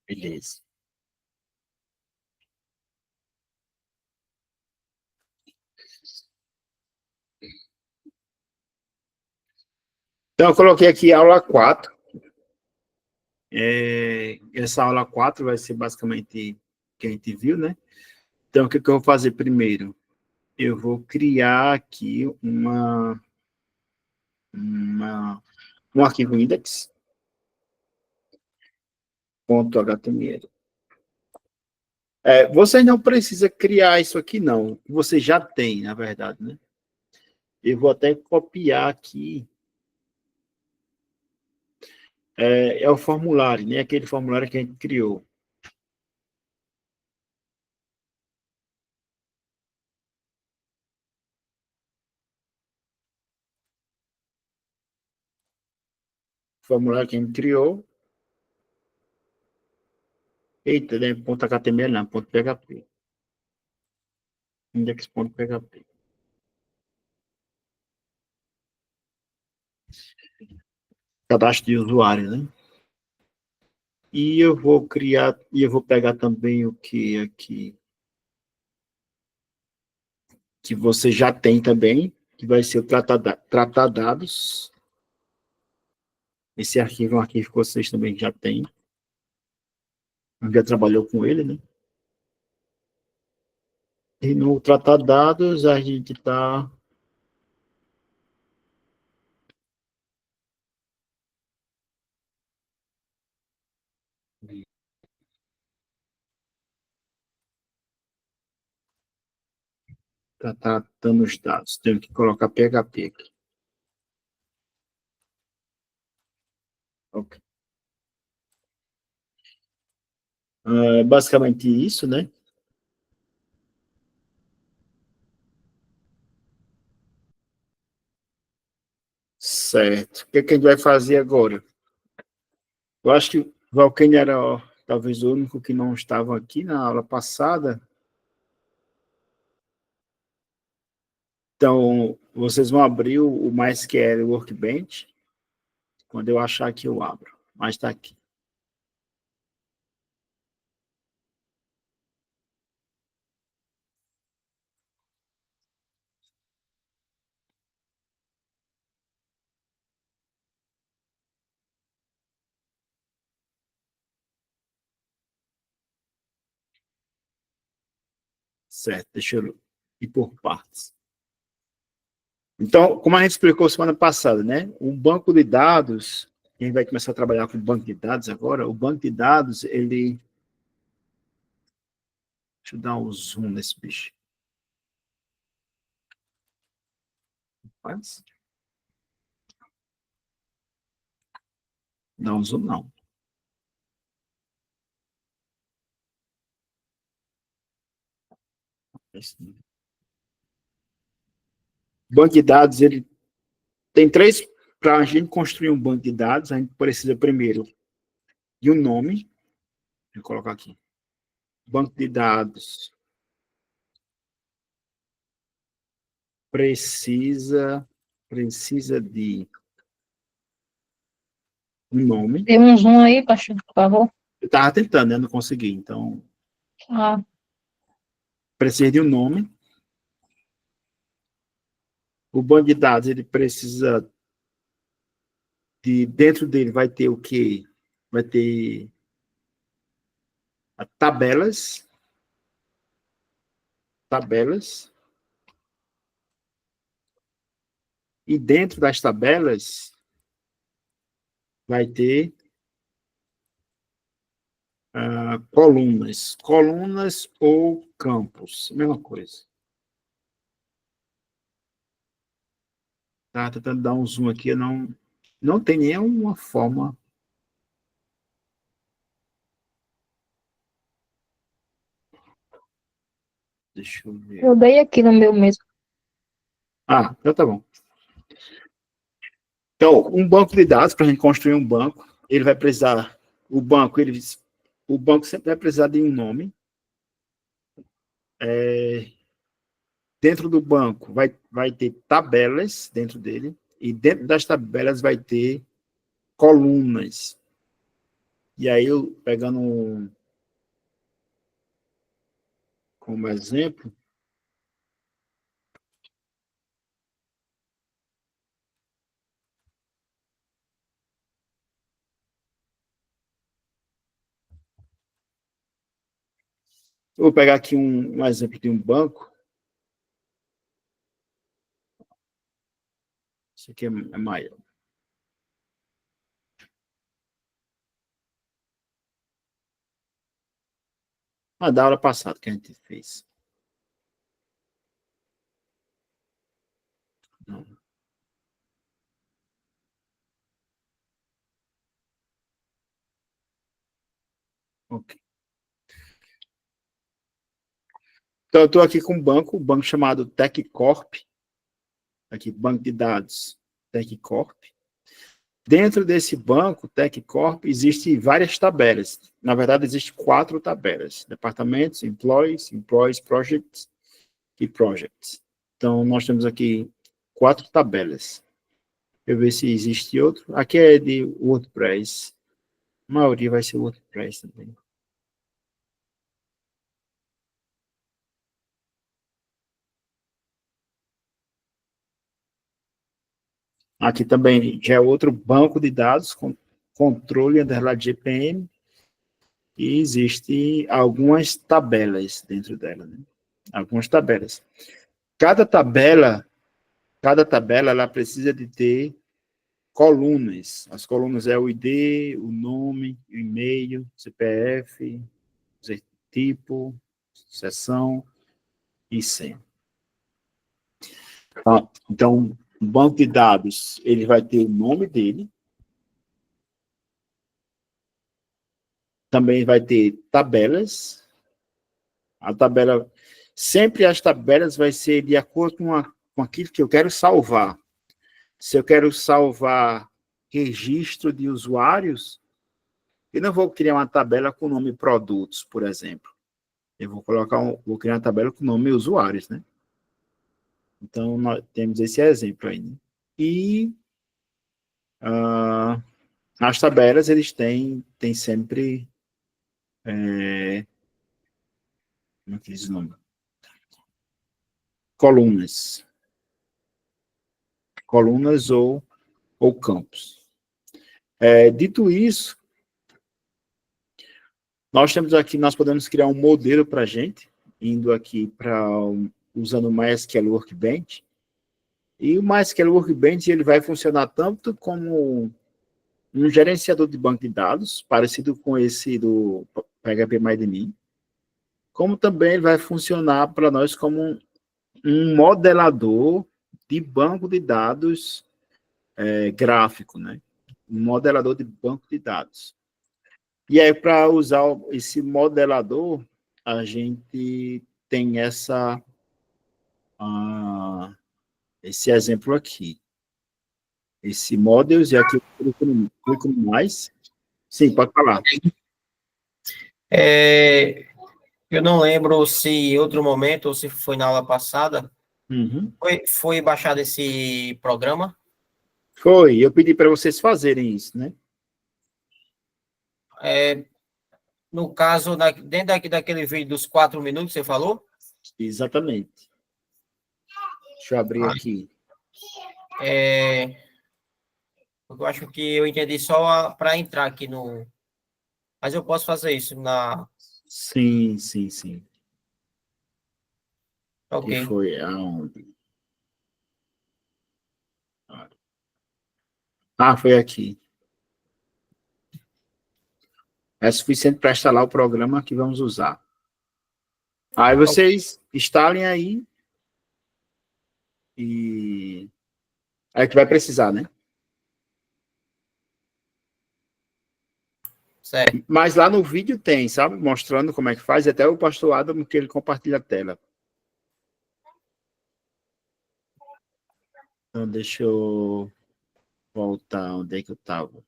Beleza. Então, eu coloquei aqui aula 4. Essa aula 4 vai ser basicamente o que a gente viu, né? Então, o que eu vou fazer primeiro? Eu vou criar aqui um arquivo index.html. Você não precisa criar isso aqui, não. Você já tem, na verdade, né? Eu vou até copiar aqui. É o formulário, né? Aquele formulário que a gente criou. O formulário que a gente criou. Eita, né? .html não, .php. Index.php. Cadastro de usuário, né? E eu vou criar, e eu vou pegar também o que aqui, que você já tem também, que vai ser o tratar dados. Esse arquivo é um arquivo que vocês também já têm. Já trabalhou com ele, né? E no tratar dados, a gente está tratando os dados. Tenho que colocar PHP aqui. Ok. Basicamente isso, né? Certo. O que, que a gente vai fazer agora? Eu acho que o Valquênio era talvez o único que não estava aqui na aula passada. Então, vocês vão abrir o MySQL Workbench. Quando eu achar que eu abro. Mas está aqui. Certo, deixa eu ir por partes. Então, como a gente explicou semana passada, né? O banco de dados, a gente vai começar a trabalhar com o banco de dados agora. O banco de dados, ele... Deixa eu dar um zoom nesse bicho. Faz? Não, zoom não. O banco de dados, ele tem três... Para a gente construir um banco de dados, a gente precisa primeiro de um nome. Vou colocar aqui. Banco de dados precisa de um nome. Dê um zoom aí, pastor, por favor. Eu estava tentando, né? Não consegui. Então, Ah, precisa de um nome. O banco de dados, ele precisa de... Dentro dele vai ter o quê? Vai ter tabelas. Tabelas. E dentro das tabelas vai ter colunas. Colunas ou campos. Mesma coisa. Tá tentando dar um zoom aqui, não tem nenhuma forma. Deixa eu ver. eu dei aqui no meu mesmo. Então tá bom. Então, um banco de dados, para a gente construir um banco, ele vai precisar. O banco sempre vai precisar de um nome. Dentro do banco vai ter tabelas dentro dele, e dentro das tabelas vai ter colunas. E aí, eu pegando como exemplo, eu vou pegar aqui um exemplo de um banco. Isso aqui é maior. Da aula passada que a gente fez. Não. Ok. Então, eu estou aqui com um banco chamado TechCorp. Aqui, banco de dados TechCorp. Dentro desse banco, TechCorp, existem várias tabelas. Na verdade, existem 4 tabelas. Departamentos, Employees, Projects e Projects. Então, nós temos aqui 4 tabelas. Deixa eu ver se existe outro. Aqui é de WordPress. A maioria vai ser WordPress também. Aqui também já é outro banco de dados, com controle underline GPM, e existem algumas tabelas dentro dela, né? Algumas tabelas. Cada tabela, ela precisa de ter colunas. As colunas é o ID, o nome, o e-mail, CPF, tipo, seção e senha. Então, o banco de dados, ele vai ter o nome dele, também vai ter tabelas. A tabela, sempre as tabelas vai ser de acordo com aquilo que eu quero salvar. Se eu quero salvar registro de usuários, eu não vou criar uma tabela com o nome produtos, por exemplo. Eu vou criar uma tabela com o nome usuários, né? Então, nós temos esse exemplo aí, né? E as tabelas, eles têm sempre como é que diz o nome? Colunas ou campos. Dito isso, nós podemos criar um modelo para a gente, indo aqui usando o MySQL Workbench. E o MySQL Workbench, ele vai funcionar tanto como um gerenciador de banco de dados, parecido com esse do PHP como também ele vai funcionar para nós como um modelador de banco de dados gráfico, né? Um modelador de banco de dados. E aí, para usar esse modelador, a gente tem esse exemplo aqui. Esse models, e aqui eu clico no mais. Sim, pode falar. Eu não lembro se em outro momento ou se foi na aula passada, foi baixado esse programa? Foi, eu pedi para vocês fazerem isso, né? No caso, dentro daquele vídeo dos 4 minutos que você falou? Exatamente. Deixa eu abrir aqui. Eu acho que eu entendi só para entrar aqui no... Mas eu posso fazer isso na... Sim. Ok. Que foi aonde? Foi aqui. É suficiente para instalar o programa que vamos usar. Aí vocês instalem aí e aí que vai precisar, né? Certo. Mas lá no vídeo tem, sabe? Mostrando como é que faz, até o pastor Adam que ele compartilha a tela. Então, deixa eu voltar onde é que eu estava.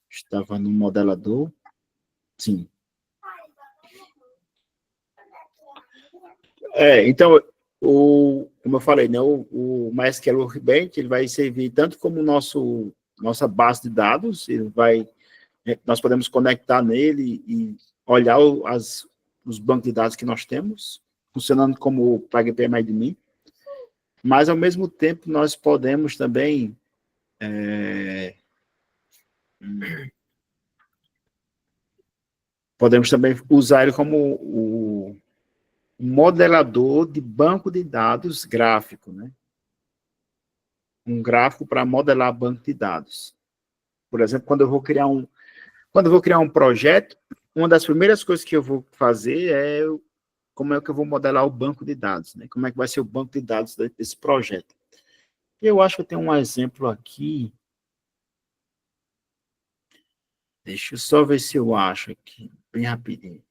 Estava no modelador. Sim. Então, como eu falei, né, o MySQL Workbench, ele vai servir tanto como nossa base de dados, ele vai nós podemos conectar nele e olhar os bancos de dados que nós temos, funcionando como o PagPMI, mas, ao mesmo tempo, nós podemos também usar ele como o modelador de banco de dados gráfico, né? Um gráfico para modelar banco de dados. Por exemplo, quando eu vou criar um projeto, uma das primeiras coisas que eu vou fazer é como é que eu vou modelar o banco de dados, né? Como é que vai ser o banco de dados desse projeto. Eu acho que eu tenho um exemplo aqui. Deixa eu só ver se eu acho aqui, bem rapidinho.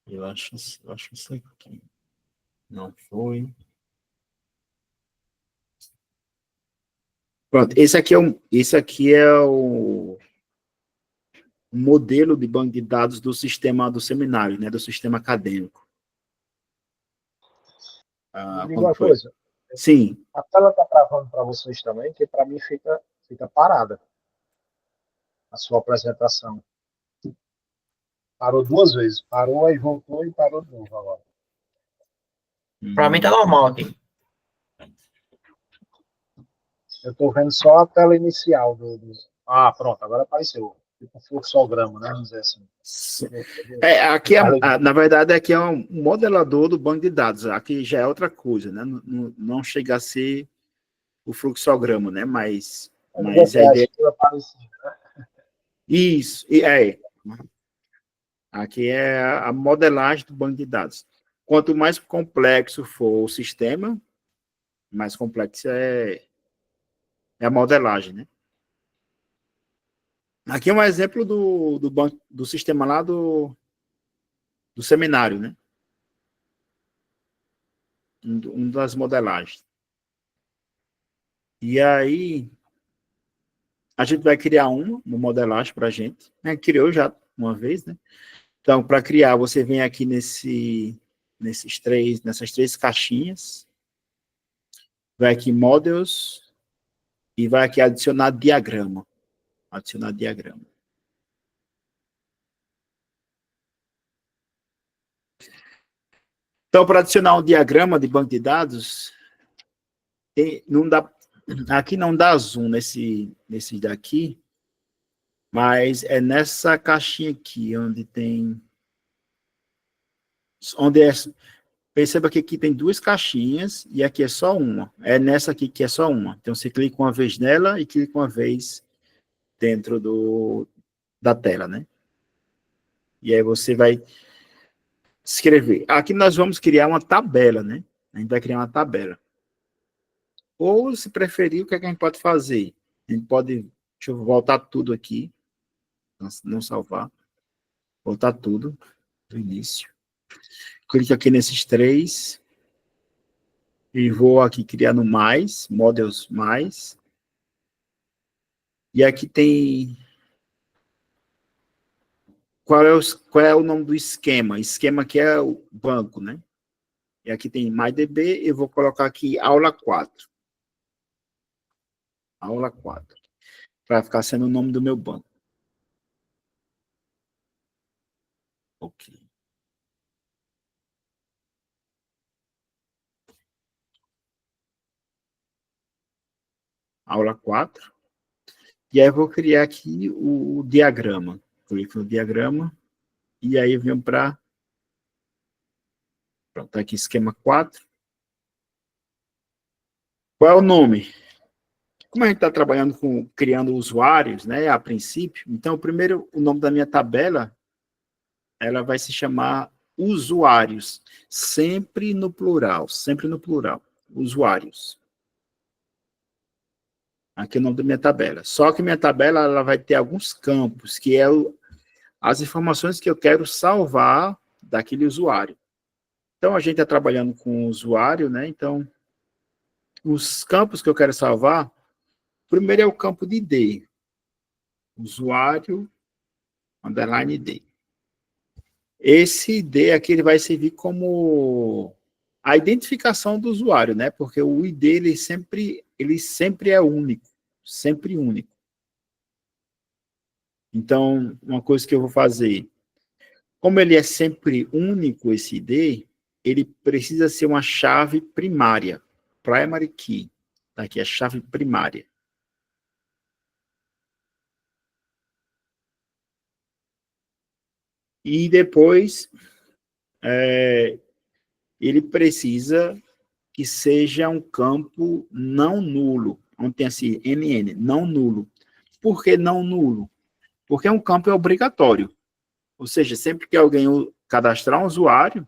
Eu acho isso aqui. Não foi. Pronto, esse aqui é o modelo de banco de dados do sistema do seminário, né, do sistema acadêmico. Diga uma coisa. Sim. A tela está travando para vocês também, que para mim fica parada a sua apresentação. Parou 2 vezes. Parou, aí voltou e parou de novo agora. Para mim tá normal aqui. Eu estou vendo só a tela inicial Ah, pronto, agora apareceu. Tipo um fluxograma, né? Vamos dizer assim. Aqui na verdade, aqui é um modelador do banco de dados. Aqui já é outra coisa, né? Não chega a ser o fluxograma, né? Mas a ideia... Isso, Aqui é a modelagem do banco de dados. Quanto mais complexo for o sistema, mais complexo é a modelagem, né? Aqui é um exemplo do sistema lá do seminário, né? Um das modelagens. E aí, a gente vai criar uma modelagem para a gente. Criou já uma vez, né? Então, para criar, você vem aqui nessas três caixinhas, vai aqui Models, e vai aqui adicionar diagrama. Adicionar diagrama. Então, para adicionar um diagrama de banco de dados, aqui não dá zoom nesse daqui, mas é nessa caixinha aqui, perceba que aqui tem 2 caixinhas e aqui é só uma. É nessa aqui que é só uma. Então, você clica uma vez nela e clica uma vez dentro da tela, né? E aí você vai escrever. Aqui nós vamos criar uma tabela, né? A gente vai criar uma tabela. Ou, se preferir, o que a gente pode fazer? A gente pode... Deixa eu voltar tudo aqui. Não salvar. Voltar tudo do início. Clique aqui nesses 3. E vou aqui criar no mais, Models mais. E aqui tem... Qual é o nome do esquema? Esquema que é o banco, né? E aqui tem MyDB, eu vou colocar aqui aula 4. Aula 4. Para ficar sendo o nome do meu banco. Ok. Aula 4. E aí eu vou criar aqui o diagrama. Clico no diagrama. E aí eu venho para... Pronto, tá aqui esquema 4. Qual é o nome? Como a gente está trabalhando criando usuários, né, a princípio, então, primeiro, o nome da minha tabela, ela vai se chamar usuários, sempre no plural, usuários. Aqui é o nome da minha tabela. Só que minha tabela, ela vai ter alguns campos, que é as informações que eu quero salvar daquele usuário. Então, a gente está trabalhando com o usuário, né, então, os campos que eu quero salvar, primeiro é o campo de ID, usuário, underline ID. Esse ID aqui ele vai servir como a identificação do usuário, né? Porque o ID ele sempre ele sempre é único, sempre único. Então, uma coisa que eu vou fazer, como ele é sempre único, esse ID, ele precisa ser uma chave primária, primary key. Tá aqui a chave primária. E depois, ele precisa que seja um campo não nulo, onde tem assim, NN, não nulo. Por que não nulo? Porque um campo é obrigatório. Ou seja, sempre que alguém cadastrar um usuário,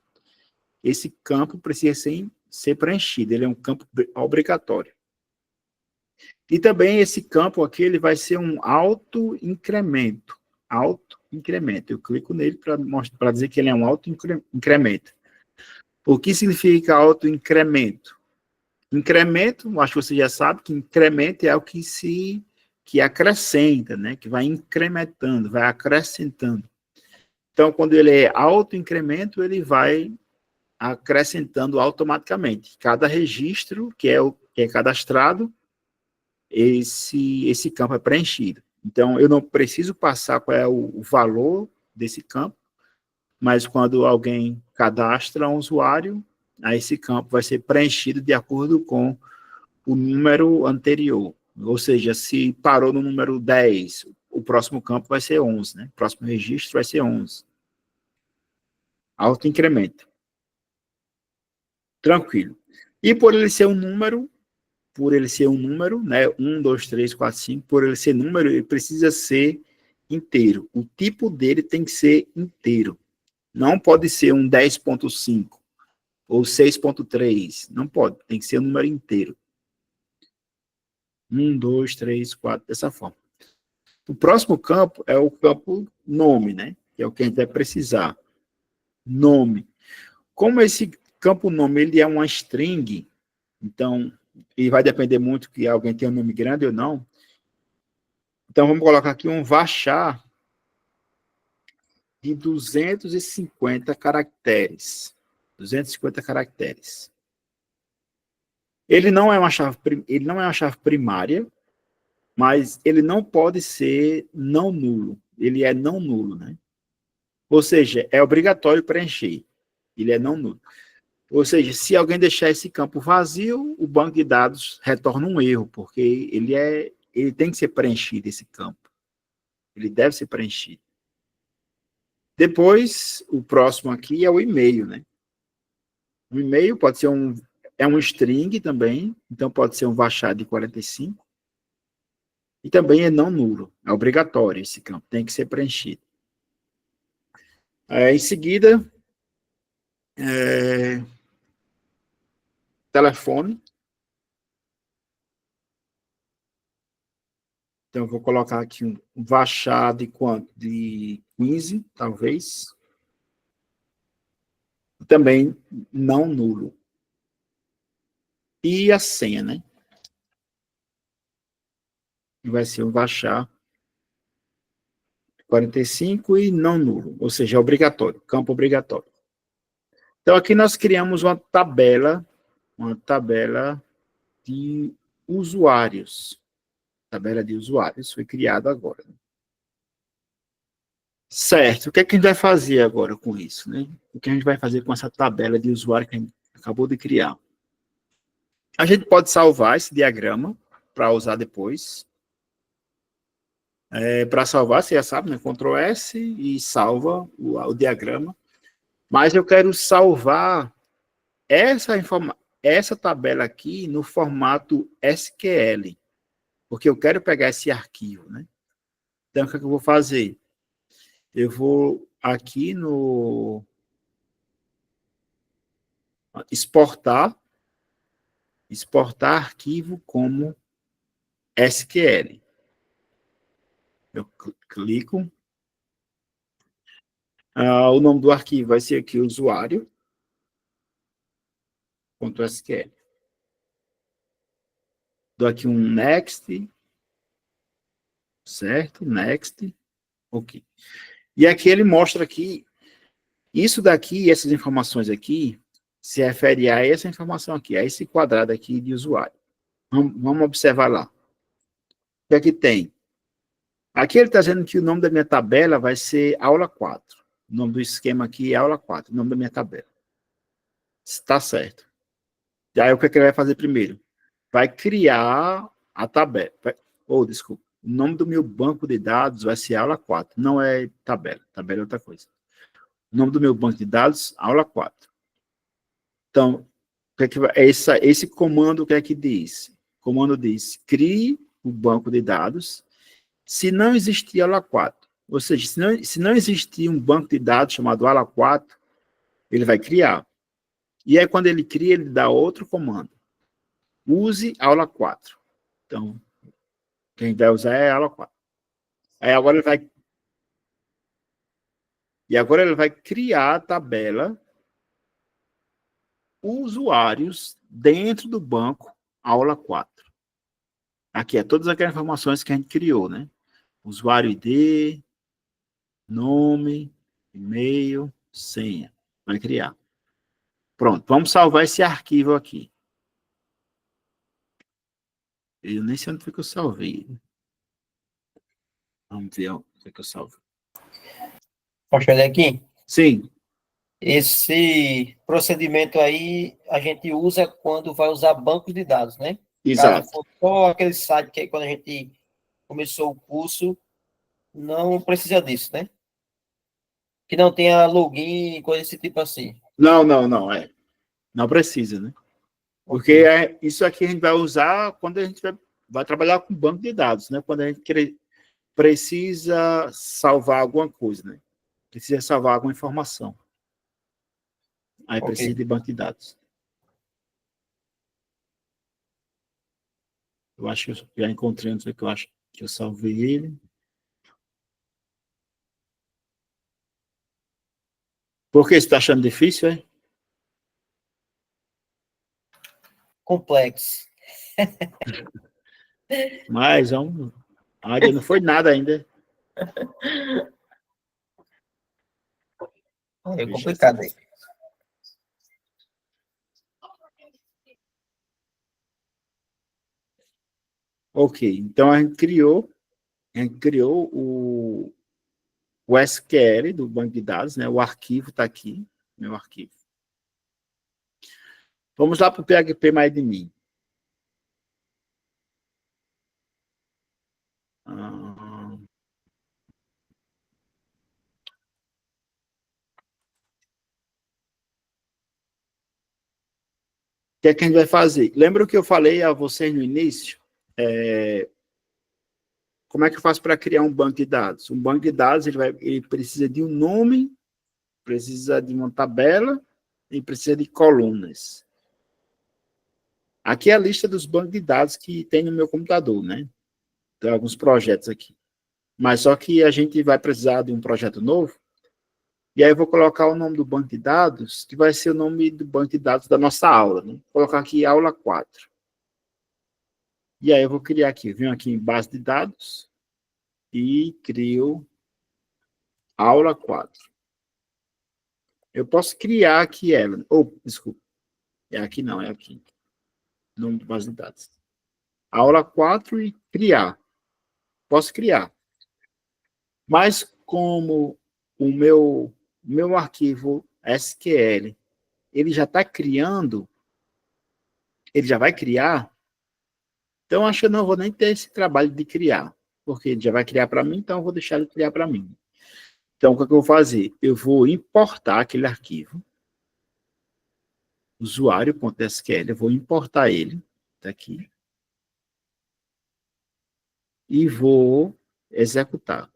esse campo precisa ser preenchido. Ele é um campo obrigatório. E também esse campo aqui, ele vai ser um auto-incremento. Auto-incremento. Eu clico nele para dizer que ele é um auto-incremento. O que significa auto-incremento? Incremento, acho que você já sabe que incremento é o que acrescenta, né? Que vai incrementando, vai acrescentando. Então, quando ele é auto-incremento, ele vai acrescentando automaticamente. Cada registro que é cadastrado, esse campo é preenchido. Então, eu não preciso passar qual é o valor desse campo, mas quando alguém cadastra um usuário, aí esse campo vai ser preenchido de acordo com o número anterior. Ou seja, se parou no número 10, o próximo campo vai ser 11, né? O próximo registro vai ser 11. Auto-incremento. Tranquilo. E por ele ser um número, né? 1, 2, 3, 4, 5, por ele ser número, ele precisa ser inteiro. O tipo dele tem que ser inteiro. Não pode ser um 10.5 ou 6.3. Não pode, tem que ser um número inteiro. 1, 2, 3, 4, dessa forma. O próximo campo é o campo nome, né? Que é o que a gente vai precisar. Nome. Como esse campo nome ele é uma string, então, e vai depender muito que alguém tenha um nome grande ou não. Então, vamos colocar aqui um varchar de 250 caracteres. 250 caracteres. Ele não é uma chave primária, mas ele não pode ser não nulo. Ele é não nulo, né? Ou seja, é obrigatório preencher. Ele é não nulo. Ou seja, se alguém deixar esse campo vazio, o banco de dados retorna um erro, porque ele tem que ser preenchido, esse campo. Ele deve ser preenchido. Depois, o próximo aqui é o e-mail, né? O e-mail pode ser um string também, então pode ser um varchar de 45. E também é não nulo, é obrigatório esse campo, tem que ser preenchido. Em seguida, telefone. Então, eu vou colocar aqui um varchar de quanto? De 15, talvez. Também não nulo. E a senha, né? Vai ser um varchar 45 e não nulo, ou seja, é obrigatório, campo obrigatório. Então, aqui nós criamos uma tabela de usuários. Tabela de usuários foi criada agora. Certo, o que é que a gente vai fazer agora com isso, né? O que a gente vai fazer com essa tabela de usuário que a gente acabou de criar? A gente pode salvar esse diagrama para usar depois. Para salvar, você já sabe, né? Ctrl S e salva o diagrama. Mas eu quero salvar essa tabela aqui no formato SQL, porque eu quero pegar esse arquivo, né? Então, o que é que eu vou fazer? Eu vou aqui no exportar arquivo como SQL. Eu clico. O nome do arquivo vai ser aqui usuário.sql. Dou aqui um next. Certo? Next. Ok. E aqui ele mostra aqui, isso daqui, essas informações aqui, se refere a essa informação aqui, a esse quadrado aqui de usuário. Vamos observar lá. O que é que tem? Aqui ele está dizendo que o nome da minha tabela vai ser aula 4. O nome do esquema aqui é aula 4, o nome da minha tabela. Está certo. E aí o que é que ele vai fazer primeiro? Vai criar a tabela. Desculpa. O nome do meu banco de dados vai ser aula 4, não é tabela. Tabela é outra coisa. O nome do meu banco de dados, aula 4. Então, esse comando o que é que diz? O comando diz, crie o banco de dados se não existir aula 4. Ou seja, se não existir um banco de dados chamado aula 4, ele vai criar. E aí, quando ele cria, ele dá outro comando. Use aula 4. Então, quem vai usar é a aula 4. Aí agora ele vai criar a tabela usuários dentro do banco aula 4. Aqui é todas aquelas informações que a gente criou, né? Usuário ID, nome, e-mail, senha. Vai criar. Pronto, vamos salvar esse arquivo aqui. Eu nem sei onde foi que eu salvei. Vamos ver onde foi que eu salvei. Posso olhar aqui? Sim. Esse procedimento aí a gente usa quando vai usar bancos de dados, né? Exato. Caso for só aquele site que quando a gente começou o curso, não precisa disso, né? Que não tenha login, coisa desse tipo assim. Não. Não precisa, né? Porque isso aqui a gente vai usar quando a gente vai trabalhar com banco de dados, né? Quando a gente precisa salvar alguma coisa, né? Precisa salvar alguma informação. Aí precisa de banco de dados. Eu acho que eu já encontrei, não sei o que eu acho que eu salvei ele. Por que você está achando difícil, é? Complexo. Mas a área não foi nada ainda. É complicado aí. Ok, então a gente criou o SQL do banco de dados, né? O arquivo está aqui, meu arquivo. Vamos lá para o PHP MyAdmin. O que é que a gente vai fazer? Lembra o que eu falei a vocês no início? Como é que eu faço para criar um banco de dados? Um banco de dados ele precisa de um nome, precisa de uma tabela e precisa de colunas. Aqui é a lista dos bancos de dados que tem no meu computador, né? Tem alguns projetos aqui. Mas só que a gente vai precisar de um projeto novo, e aí eu vou colocar o nome do banco de dados, que vai ser o nome do banco de dados da nossa aula, né? Vou colocar aqui aula 4. E aí eu vou criar aqui, venho aqui em base de dados e crio aula 4. Eu posso criar aqui ela. Desculpa. É aqui não, é aqui. Nome de base de dados. Aula 4 e criar. Posso criar. Mas como o meu arquivo SQL, ele já está criando, ele já vai criar, então acho que eu não vou nem ter esse trabalho de criar, porque ele já vai criar para mim, então eu vou deixar ele criar para mim. Então, o que eu vou fazer? Eu vou importar aquele arquivo, usuário.sql, eu vou importar ele, tá aqui, e vou executar.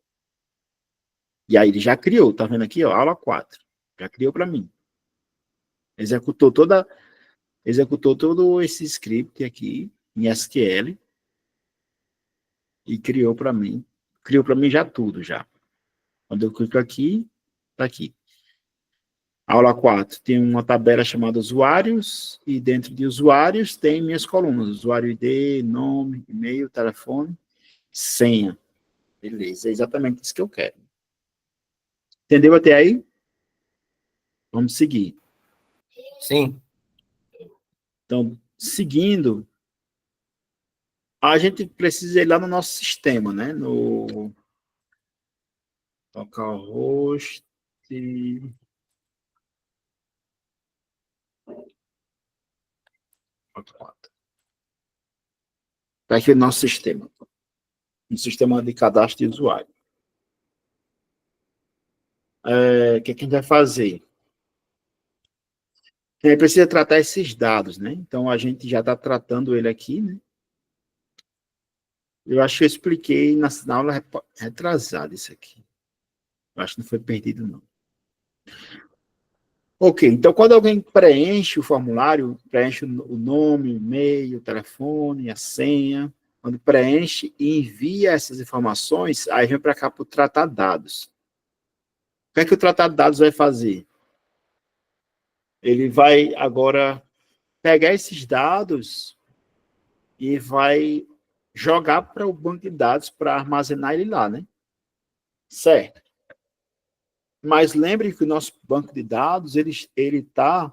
E aí ele já criou, tá vendo aqui, ó, aula 4. Já criou para mim. Executou todo esse script aqui em SQL e criou para mim. Criou para mim já tudo já. Quando eu clico aqui, tá aqui. Aula 4 tem uma tabela chamada usuários e dentro de usuários tem minhas colunas, usuário ID, nome, e-mail, telefone, senha. Beleza, é exatamente isso que eu quero. Entendeu até aí? Vamos seguir. Sim. Então, seguindo, A gente precisa ir lá no nosso sistema, né? No localhost. Está aqui o nosso sistema. Um sistema de cadastro de usuário. O que a gente vai fazer? A gente precisa tratar esses dados, né? Então, a gente já está tratando ele aqui, né? Eu acho que eu expliquei na aula retrasada isso aqui. Eu acho que não foi perdido, não. Ok, então quando alguém preenche o formulário, preenche o nome, o e-mail, o telefone, a senha, quando preenche e envia essas informações, aí vem para cá para o tratar dados. O que é que o tratar de dados vai fazer? Ele vai agora pegar esses dados e vai jogar para o banco de dados para armazenar ele lá, né? Certo. Mas lembre que o nosso banco de dados, ele tá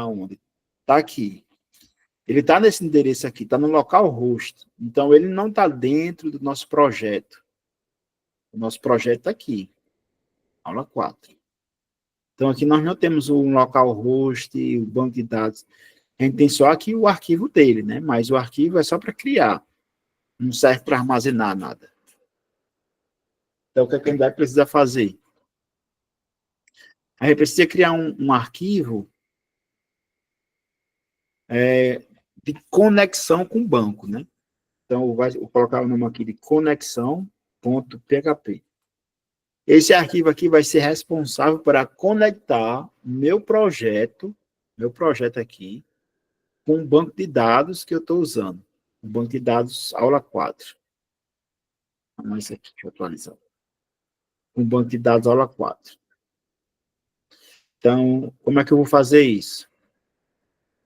onde? Está aqui. Ele está nesse endereço aqui, está no localhost. Então, ele não está dentro do nosso projeto. O nosso projeto está aqui, aula 4. Então, aqui nós não temos um localhost, o banco de dados. A gente tem só aqui o arquivo dele, né? Mas o arquivo é só para criar. Não serve para armazenar nada. Então, o que a gente vai precisar fazer? A gente precisa criar um arquivo de conexão com o banco, né? Então, eu vou colocar o nome aqui de conexão.php. Esse arquivo aqui vai ser responsável para conectar meu projeto aqui, com o banco de dados que eu estou usando. O banco de dados aula 4. Vamos isso aqui, deixa eu atualizar. O banco de dados aula 4. Então, como é que eu vou fazer isso?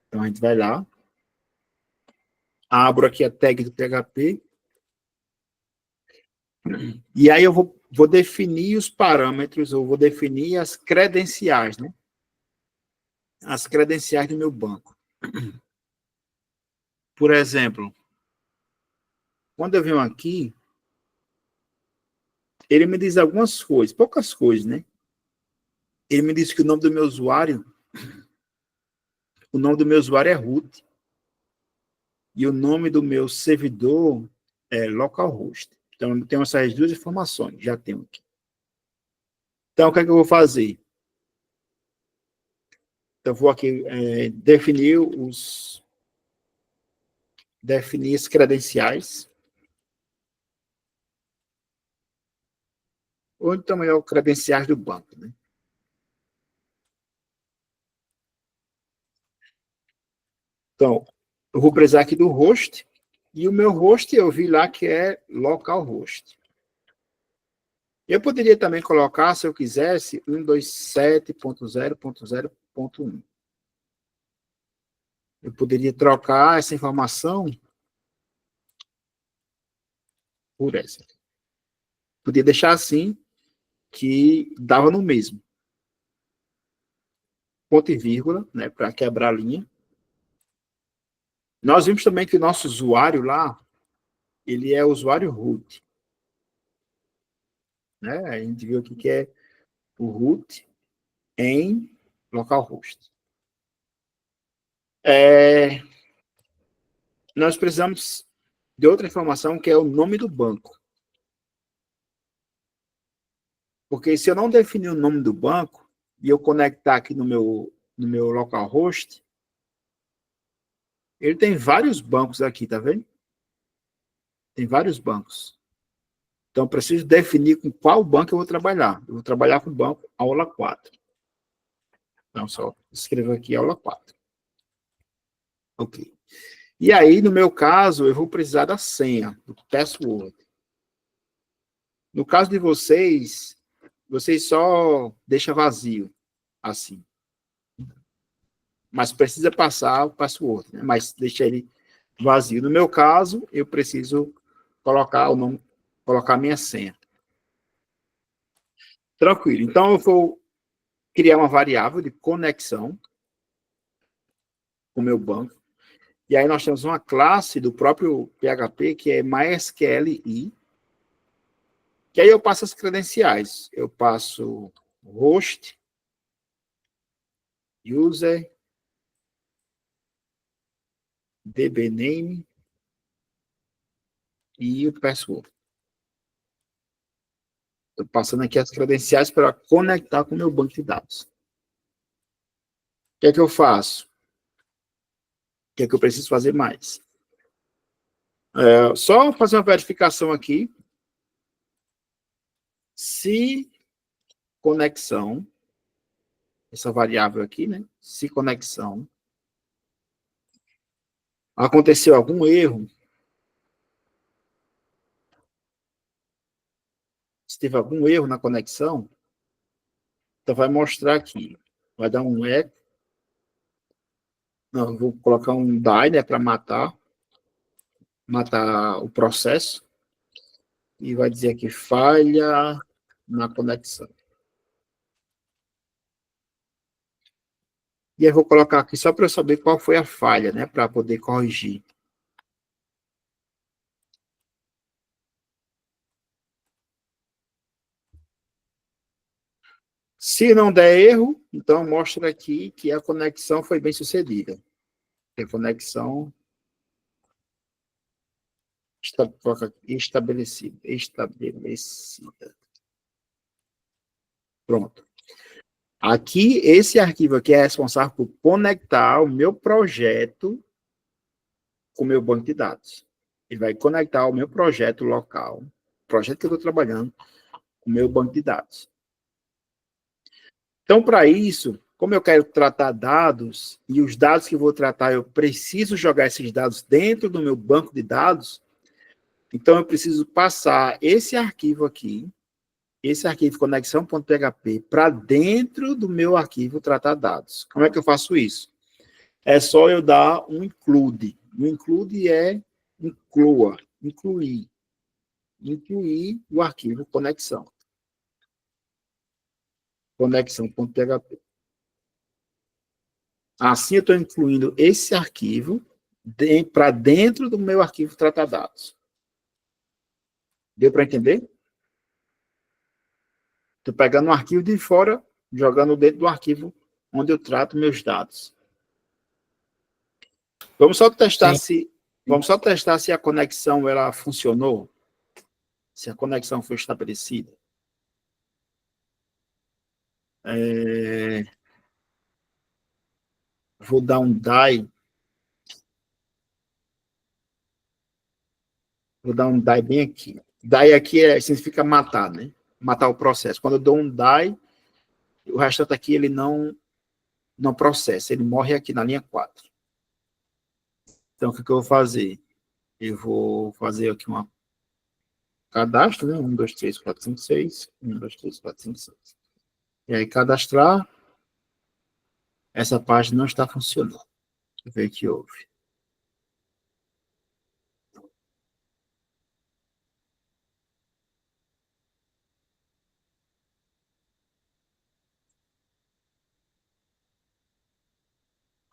Então, a gente vai lá, abro aqui a tag do PHP, e aí eu vou definir os parâmetros, ou vou definir as credenciais, né? As credenciais do meu banco. Por exemplo, quando eu venho aqui, ele me diz algumas coisas, poucas coisas, né? Ele me diz que o nome do meu usuário é root, e o nome do meu servidor é localhost. Então, eu tenho essas duas informações, já tenho aqui. Então, o que é que eu vou fazer? Então, eu vou aqui definir as credenciais. Ou então é o credenciais do banco, né? Então, eu vou precisar aqui do host, e o meu host eu vi lá que é localhost. Eu poderia também colocar, se eu quisesse, 127.0.0.1. Eu poderia trocar essa informação por essa. Podia deixar assim, que dava no mesmo. Ponto e vírgula, né, para quebrar a linha. Nós vimos também que o nosso usuário lá, ele é usuário root. Né? A gente viu aqui que é o root em localhost. Nós precisamos de outra informação, que é o nome do banco. Porque se eu não definir o nome do banco, e eu conectar aqui no meu localhost, ele tem vários bancos aqui, tá vendo? Tem vários bancos. Então, eu preciso definir com qual banco eu vou trabalhar. Eu vou trabalhar com o banco aula 4. Então, só escrevo aqui aula 4. Ok. E aí, no meu caso, eu vou precisar da senha, do password. No caso de vocês só deixam vazio, assim. Mas precisa passar o password, né? Mas deixa ele vazio. No meu caso, eu preciso colocar o nome, colocar a minha senha. Tranquilo. Então, eu vou criar uma variável de conexão com o meu banco. E aí nós temos uma classe do próprio PHP que é MySQLi, que aí eu passo as credenciais. Eu passo host, user, dbname e o password. Estou passando aqui as credenciais para conectar com o meu banco de dados. O que é que eu faço? O que é que eu preciso fazer mais? Só fazer uma verificação aqui. Se conexão, essa variável aqui, né? Se conexão, aconteceu algum erro, se teve algum erro na conexão, então vai mostrar aqui. Vai dar um eco. Não, vou colocar um die, né, para matar o processo. E vai dizer aqui, falha na conexão. E aí eu vou colocar aqui só para eu saber qual foi a falha, né, para poder corrigir. Se não der erro, então mostra aqui que a conexão foi bem sucedida. A conexão estabelecida. Pronto. Aqui, esse arquivo aqui é responsável por conectar o meu projeto com o meu banco de dados. Ele vai conectar o meu projeto local, o projeto que eu estou trabalhando, com o meu banco de dados. Então, para isso, como eu quero tratar dados, e os dados que eu vou tratar, eu preciso jogar esses dados dentro do meu banco de dados, então eu preciso passar esse arquivo aqui, esse arquivo conexão.php, para dentro do meu arquivo tratar dados. Como é que eu faço isso? É só eu dar um include. O include é incluir o arquivo conexão.php. Assim eu estou incluindo esse arquivo para dentro do meu arquivo tratar dados. Deu para entender? Estou pegando um arquivo de fora, jogando dentro do arquivo onde eu trato meus dados. Vamos só testar se a conexão ela funcionou, se a conexão foi estabelecida. Vou dar um die. Vou dar um die bem aqui. Die aqui significa matar, né? Matar o processo. Quando eu dou um die, o restante aqui ele não processa, ele morre aqui na linha 4. Então, o que eu vou fazer? Eu vou fazer aqui um cadastro, né? 1, 2, 3, 4, 5, 6. 1, 2, 3, 4, 5, 6. E aí, cadastrar. Essa página não está funcionando. Deixa eu ver o que houve.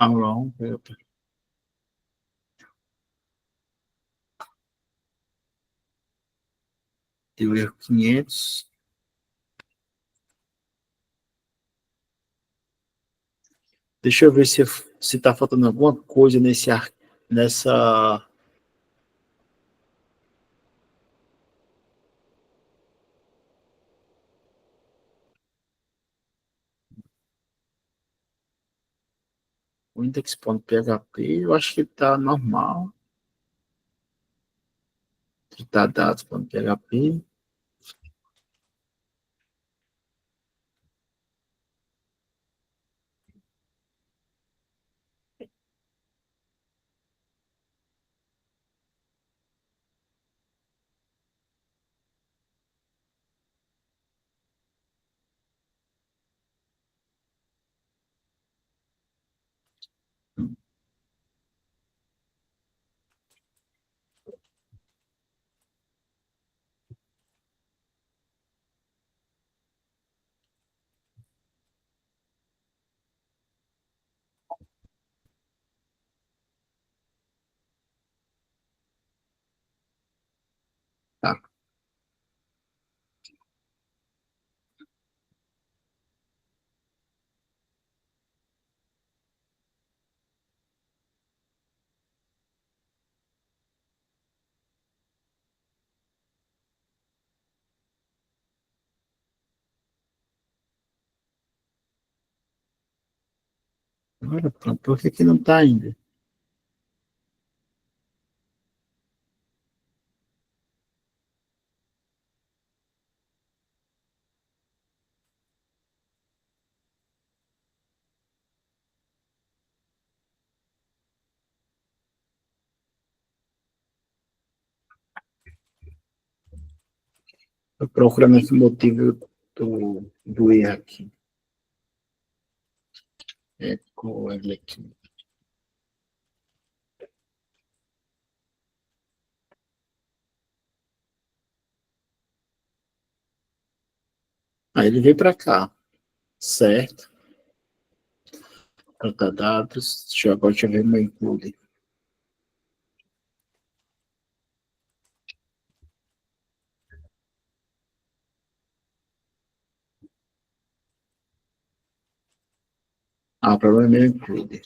How long? Deu erro 500. Deixa eu ver se está faltando alguma coisa nessa. O index.php, eu acho que está normal. Está dados.php. Agora pronto. Por que que não está ainda? Estou procurando esse motivo do erro aqui. Com ele aqui. Aí ele veio para cá, certo? Metadados. Deixa eu ver meu include. Ah, o problema é meu include.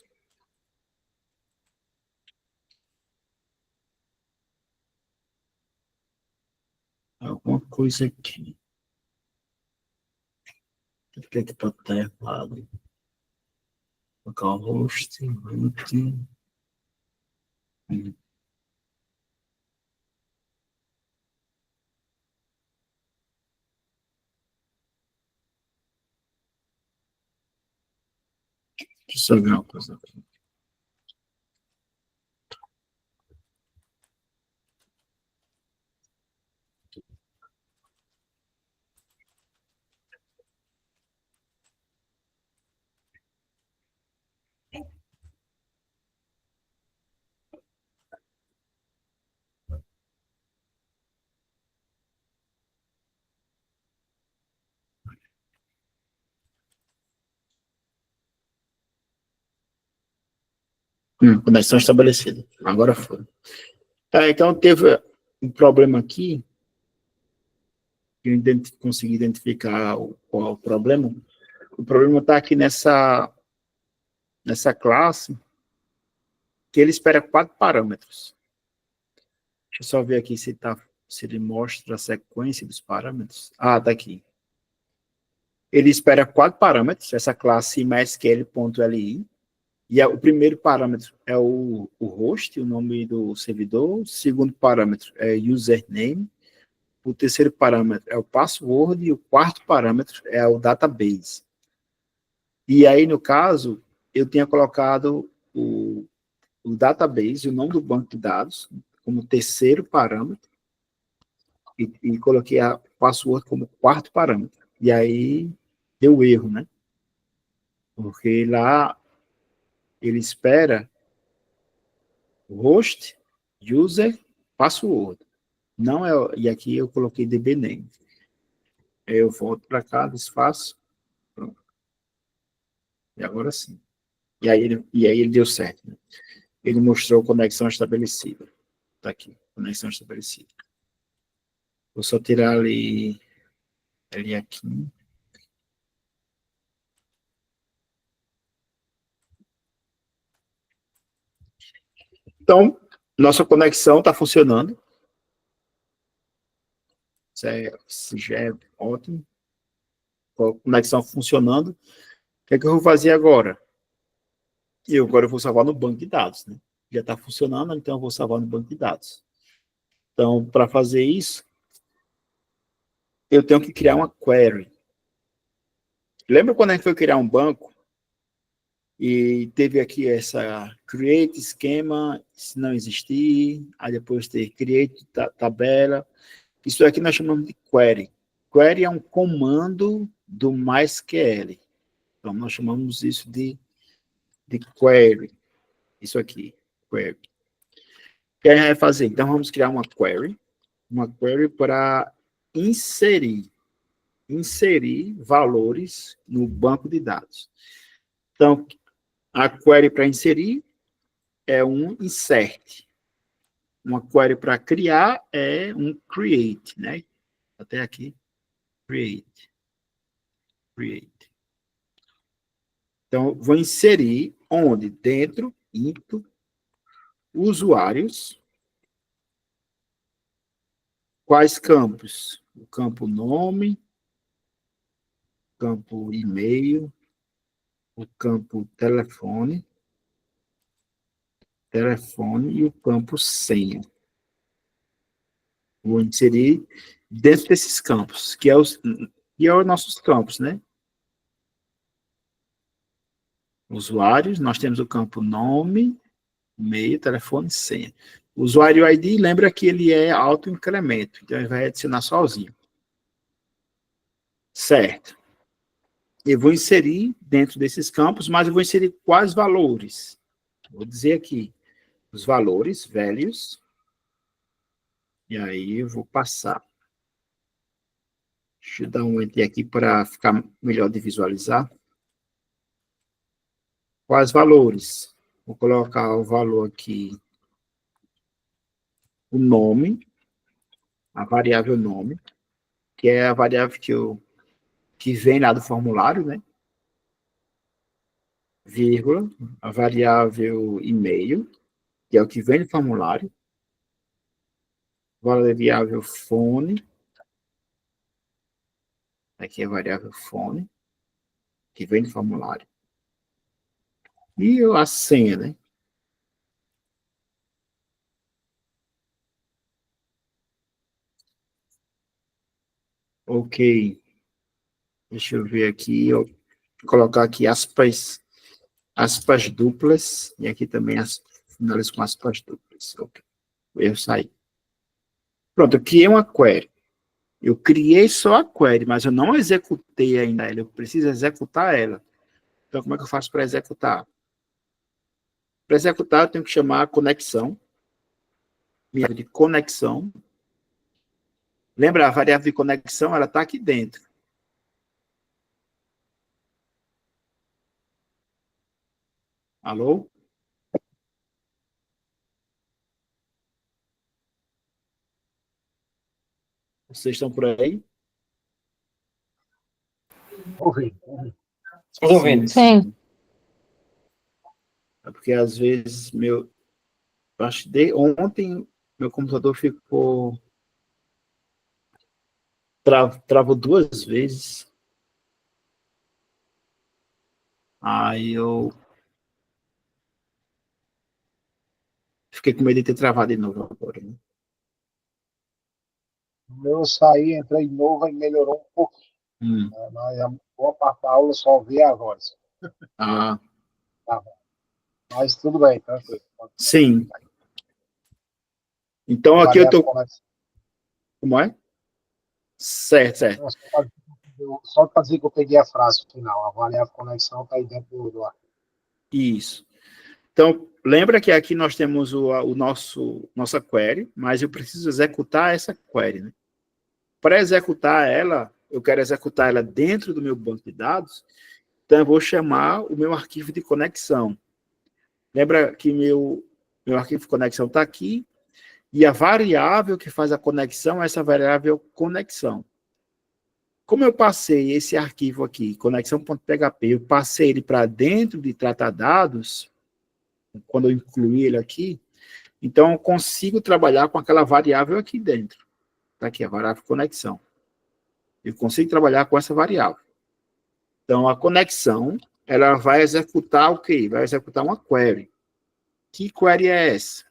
Alguma coisa aqui. O que é que pode estar errado? Local host, root. Deixa eu ver uma coisa aqui. Conexão estabelecida. Agora foi. Tá, então teve um problema aqui, que eu consegui identificar qual é o problema. O problema está aqui nessa classe, que ele espera 4 parâmetros. Deixa eu só ver aqui se ele mostra a sequência dos parâmetros. Ah, tá aqui. Ele espera 4 parâmetros, essa classe mysql.li, e o primeiro parâmetro é o host, o nome do servidor. O segundo parâmetro é username. O terceiro parâmetro é o password. E o quarto parâmetro é o database. E aí, no caso, eu tinha colocado o database, o nome do banco de dados, como terceiro parâmetro. E coloquei a password como quarto parâmetro. E aí, deu erro, né? Porque lá ele espera host, user, password. Não é, e aqui eu coloquei dbname. Eu volto para cá, desfaço. Pronto. E agora sim. E aí ele deu certo. Né? Ele mostrou conexão estabelecida. Está aqui, conexão estabelecida. Vou só tirar ali aqui. Então, nossa conexão está funcionando. Isso já é ótimo. A conexão funcionando. O que é que eu vou fazer agora? Agora eu vou salvar no banco de dados. Né? Já está funcionando, então eu vou salvar no banco de dados. Então, para fazer isso, eu tenho que criar uma query. Lembra quando a gente foi criar um banco e teve aqui essa create esquema, se não existir, aí depois ter create tabela. Isso aqui nós chamamos de query. Query é um comando do MySQL. Então, nós chamamos isso de query. Isso aqui, query. O que a gente vai fazer? Então, vamos criar uma query para inserir valores no banco de dados. Então, a query para inserir é um insert. Uma query para criar é um create, né? Até aqui, create. Então, vou inserir onde? Dentro, into, usuários. Quais campos? O campo nome, campo e-mail, o campo telefone e o campo senha. Vou inserir dentro desses campos, que é os nossos campos, né? Usuários, nós temos o campo nome, e-mail, telefone, senha. O usuário ID, lembra que ele é auto-incremento, então ele vai adicionar sozinho. Certo. Eu vou inserir dentro desses campos, mas eu vou inserir quais valores? Vou dizer aqui, os valores velhos, e aí eu vou passar. Deixa eu dar um enter aqui para ficar melhor de visualizar. Quais valores? Vou colocar o valor aqui, o nome, a variável nome, que é a variável que vem lá do formulário, né? Vírgula, a variável e-mail, que é o que vem do formulário. Variável fone, aqui é a variável fone, que vem do formulário. E a senha, né? Ok. Deixa eu ver aqui, eu vou colocar aqui aspas duplas, e aqui também finalizo com aspas duplas. Ok. O erro saiu. Pronto, eu criei uma query. Eu criei só a query, mas eu não executei ainda ela. Eu preciso executar ela. Então, como é que eu faço para executar? Para executar, eu tenho que chamar a conexão. Minha de conexão. Lembra, a variável de conexão, ela está aqui dentro. Alô? Vocês estão por aí? Ouvindo. Estamos ouvindo. Sim. É porque, às vezes, acho que ontem, meu computador ficou... Travou 2 vezes. Aí eu fiquei com medo de ter travado de novo agora, né? Eu saí, entrei de novo e melhorou um pouco. Mas a boa parte da aula só vê a voz. Ah, Tá bom. Mas tudo bem, tranquilo. sim. Então, aqui eu tô... Como é? Certo. Só para dizer que eu peguei a frase final. A variável conexão está aí dentro do ar. Isso. Então, lembra que aqui nós temos nossa query, mas eu preciso executar essa query, né? Para executar ela, eu quero executar ela dentro do meu banco de dados, então eu vou chamar o meu arquivo de conexão. Lembra que meu arquivo de conexão está aqui, e a variável que faz a conexão é essa variável conexão. Como eu passei esse arquivo aqui, conexão.php, eu passei ele para dentro de tratar dados, quando eu incluí ele aqui, então eu consigo trabalhar com aquela variável aqui dentro. Está aqui a variável conexão. Eu consigo trabalhar com essa variável. Então, a conexão, ela vai executar o quê? Vai executar uma query. Que query é essa?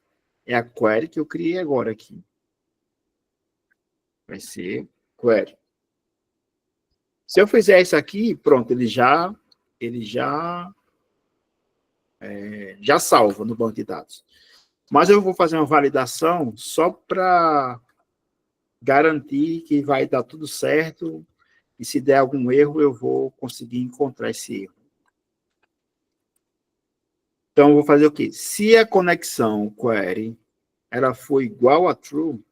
É a query que eu criei agora aqui. Vai ser query. Se eu fizer isso aqui, pronto, ele já salva no banco de dados. Mas eu vou fazer uma validação só para garantir que vai dar tudo certo, e se der algum erro, eu vou conseguir encontrar esse erro. Então, eu vou fazer o quê? Se a conexão query ela for igual a true,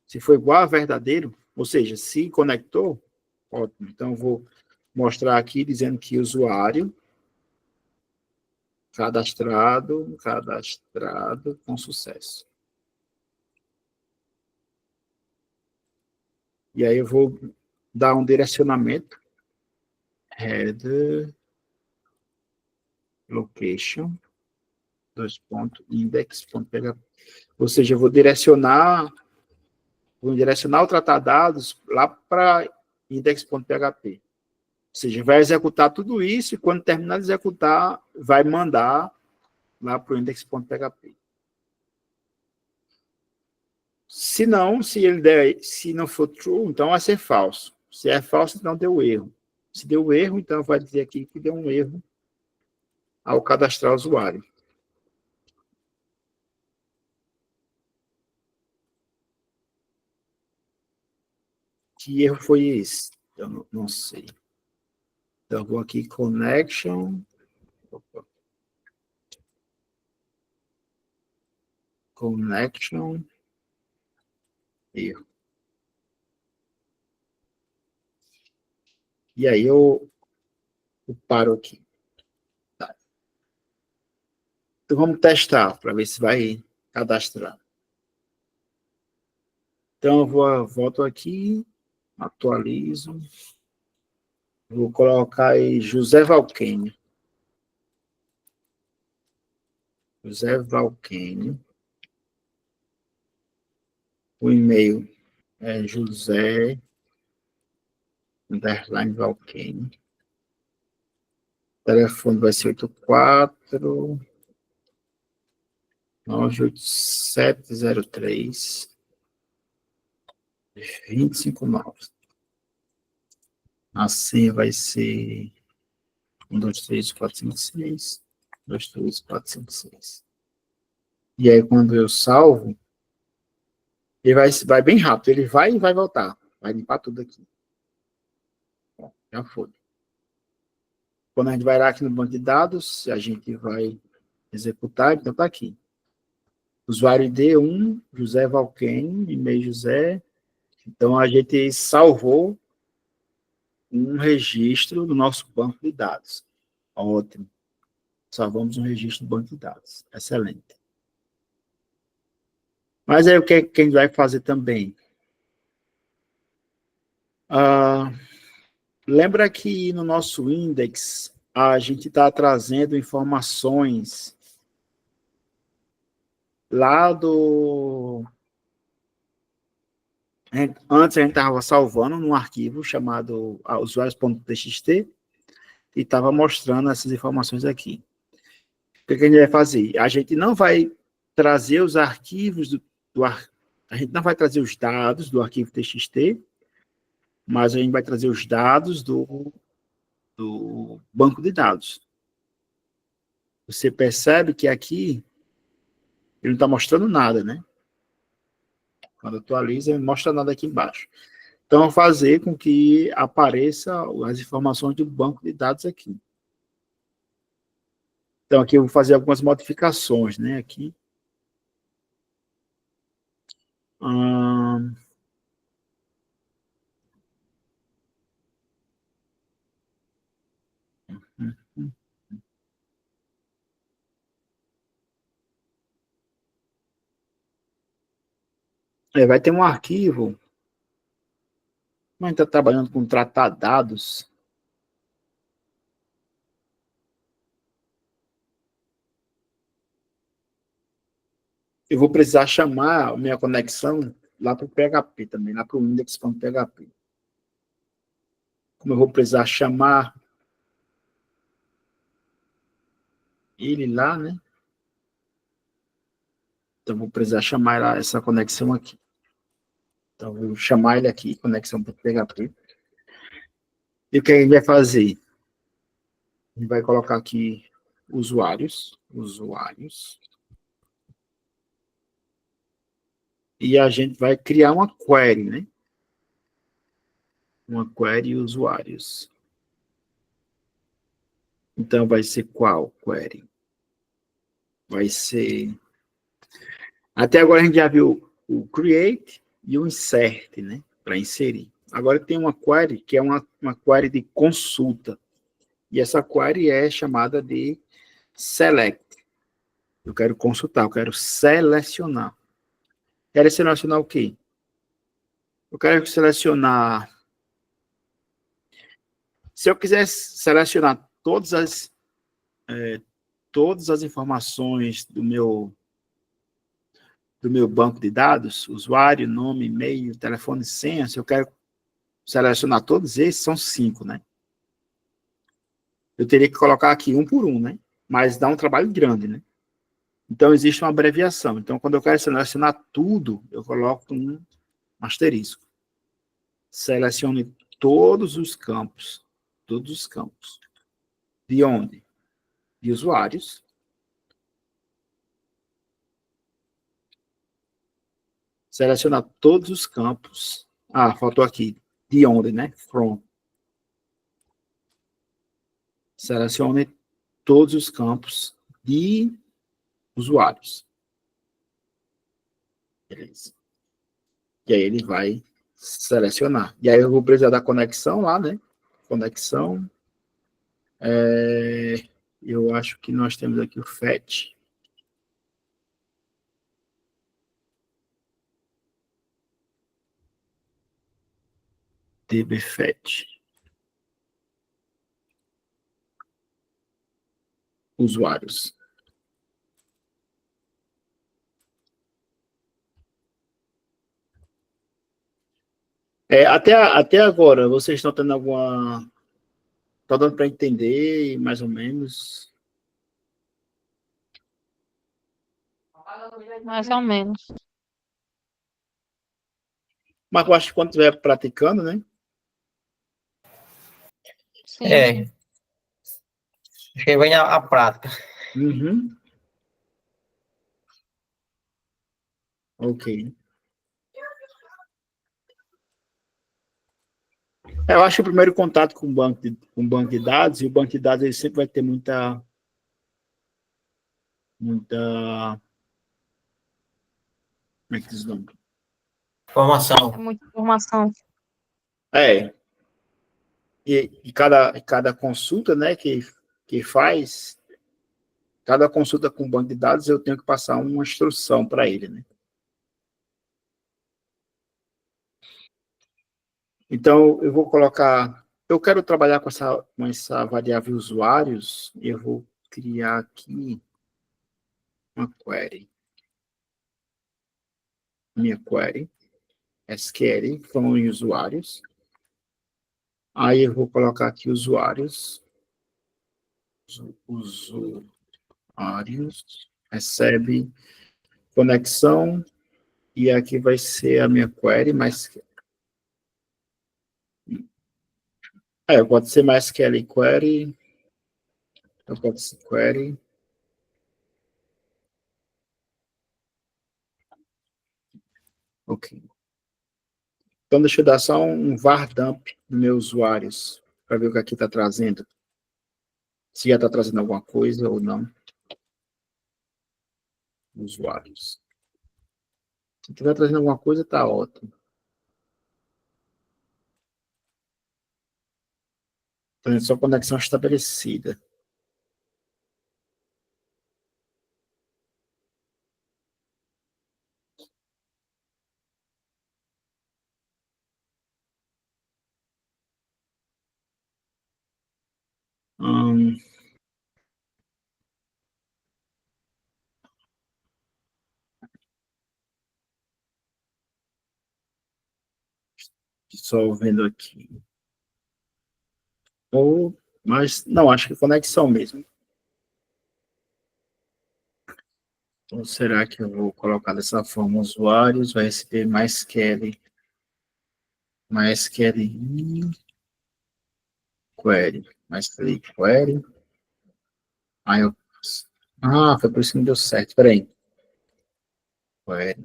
se for igual a verdadeiro, ou seja, se conectou, ótimo. Então, eu vou mostrar aqui dizendo que usuário cadastrado com sucesso. E aí eu vou dar um direcionamento, header, location, index.php. Ou seja, eu vou direcionar o tratar dados lá para index.php. seja, vai executar tudo isso e quando terminar de executar, vai mandar lá para o index.php. Se não, se não for true, então vai ser falso. Se é falso, então deu erro. Se deu erro, então vai dizer aqui que deu um erro ao cadastrar o usuário. Que erro foi esse? Eu não sei. Então, eu vou aqui, connection. Opa. Connection. Erro. E aí eu paro aqui. Tá. Então, vamos testar para ver se vai cadastrar. Então, eu volto aqui, atualizo. Vou colocar aí José Valquênio. José Valquênio. O e-mail é José Valquênio. O telefone vai ser 84 98703 259. A senha vai ser 1, 2, 3, 4, 5, 6. 2, 3, 4, 5, 6. E aí, quando eu salvo, ele vai bem rápido. Ele vai e vai voltar. Vai limpar tudo aqui. Bom, já foi. Quando a gente vai lá aqui no banco de dados, a gente vai executar, então está aqui. Usuário ID 1, José Valquênio, e-mail José. Então, a gente salvou um registro do nosso banco de dados. Ótimo. Salvamos um registro do banco de dados. Excelente. Mas aí, o que a gente vai fazer também? Lembra que no nosso index, a gente está trazendo informações lá do... Antes a gente estava salvando num arquivo chamado usuários.txt e estava mostrando essas informações aqui. O que a gente vai fazer? A gente não vai trazer os arquivos a gente não vai trazer os dados do arquivo txt, mas a gente vai trazer os dados do banco de dados. Você percebe que aqui ele não está mostrando nada, né? Quando atualiza, ele não mostra nada aqui embaixo. Então, fazer com que apareça as informações do banco de dados aqui. Então, aqui eu vou fazer algumas modificações, né? Aqui. Vai ter um arquivo. A gente está trabalhando com tratar dados. Eu vou precisar chamar a minha conexão lá para o PHP também, lá para o index.php. Como eu vou precisar chamar ele lá, né? Então, vou precisar chamar essa conexão aqui. Então, vou chamar ele aqui, conexão.php. E o que a gente vai fazer? A gente vai colocar aqui usuários. E a gente vai criar uma query, né? Uma query usuários. Então, vai ser qual query? Vai ser... Até agora a gente já viu o create e o insert, né? Para inserir. Agora tem uma query que é uma query de consulta. E essa query é chamada de select. Eu quero consultar, eu quero selecionar. Quero selecionar o quê? Eu quero selecionar... Se eu quiser selecionar todas as informações do meu banco de dados, usuário, nome, e-mail, telefone, senha, se eu quero selecionar todos esses, são 5, né? eu teria que colocar aqui um por um, né? Mas dá um trabalho grande, né? Então, existe uma abreviação. Então, quando eu quero selecionar tudo, eu coloco um asterisco. Selecione todos os campos. Todos os campos. De onde? De usuários. Selecionar todos os campos. Ah, faltou aqui. De onde, né? From. Selecione todos os campos de usuários. Beleza. E aí ele vai selecionar. E aí eu vou precisar da conexão lá, né? Conexão. Eu acho que nós temos aqui o fetch. dbFetch. Usuários. Até agora, vocês estão tendo alguma... Está dando para entender, mais ou menos? Mais ou menos. Mas eu acho que quando estiver praticando, né? Sim, É, sim. acho que vem a prática. Uhum. Ok. Eu acho que o primeiro contato com o banco de dados, e o banco de dados ele sempre vai ter muita... Como é que diz o nome? É Formação. muita informação. É, e cada consulta, né, que faz, cada consulta com banco de dados, eu tenho que passar uma instrução para ele, né? Então, eu vou colocar, eu quero trabalhar com essa variável usuários, eu vou criar aqui uma query. Minha query, SQL, from usuários. Aí eu vou colocar aqui usuários, recebe conexão, e aqui vai ser a minha query, mas pode ser MySQL query, então pode ser query. Ok. Então deixa eu dar só um var dump no meu usuários, para ver o que aqui está trazendo. Se já está trazendo alguma coisa ou não. Usuários. Se estiver trazendo alguma coisa, está ótimo. Então, só conexão estabelecida. Hum, só vendo aqui. Mas, não, acho que conexão mesmo. Então, será que eu vou colocar dessa forma? Usuários vai receber MySQL query. MySQL query. Aí eu... foi por isso que não deu certo. Espera aí. Query.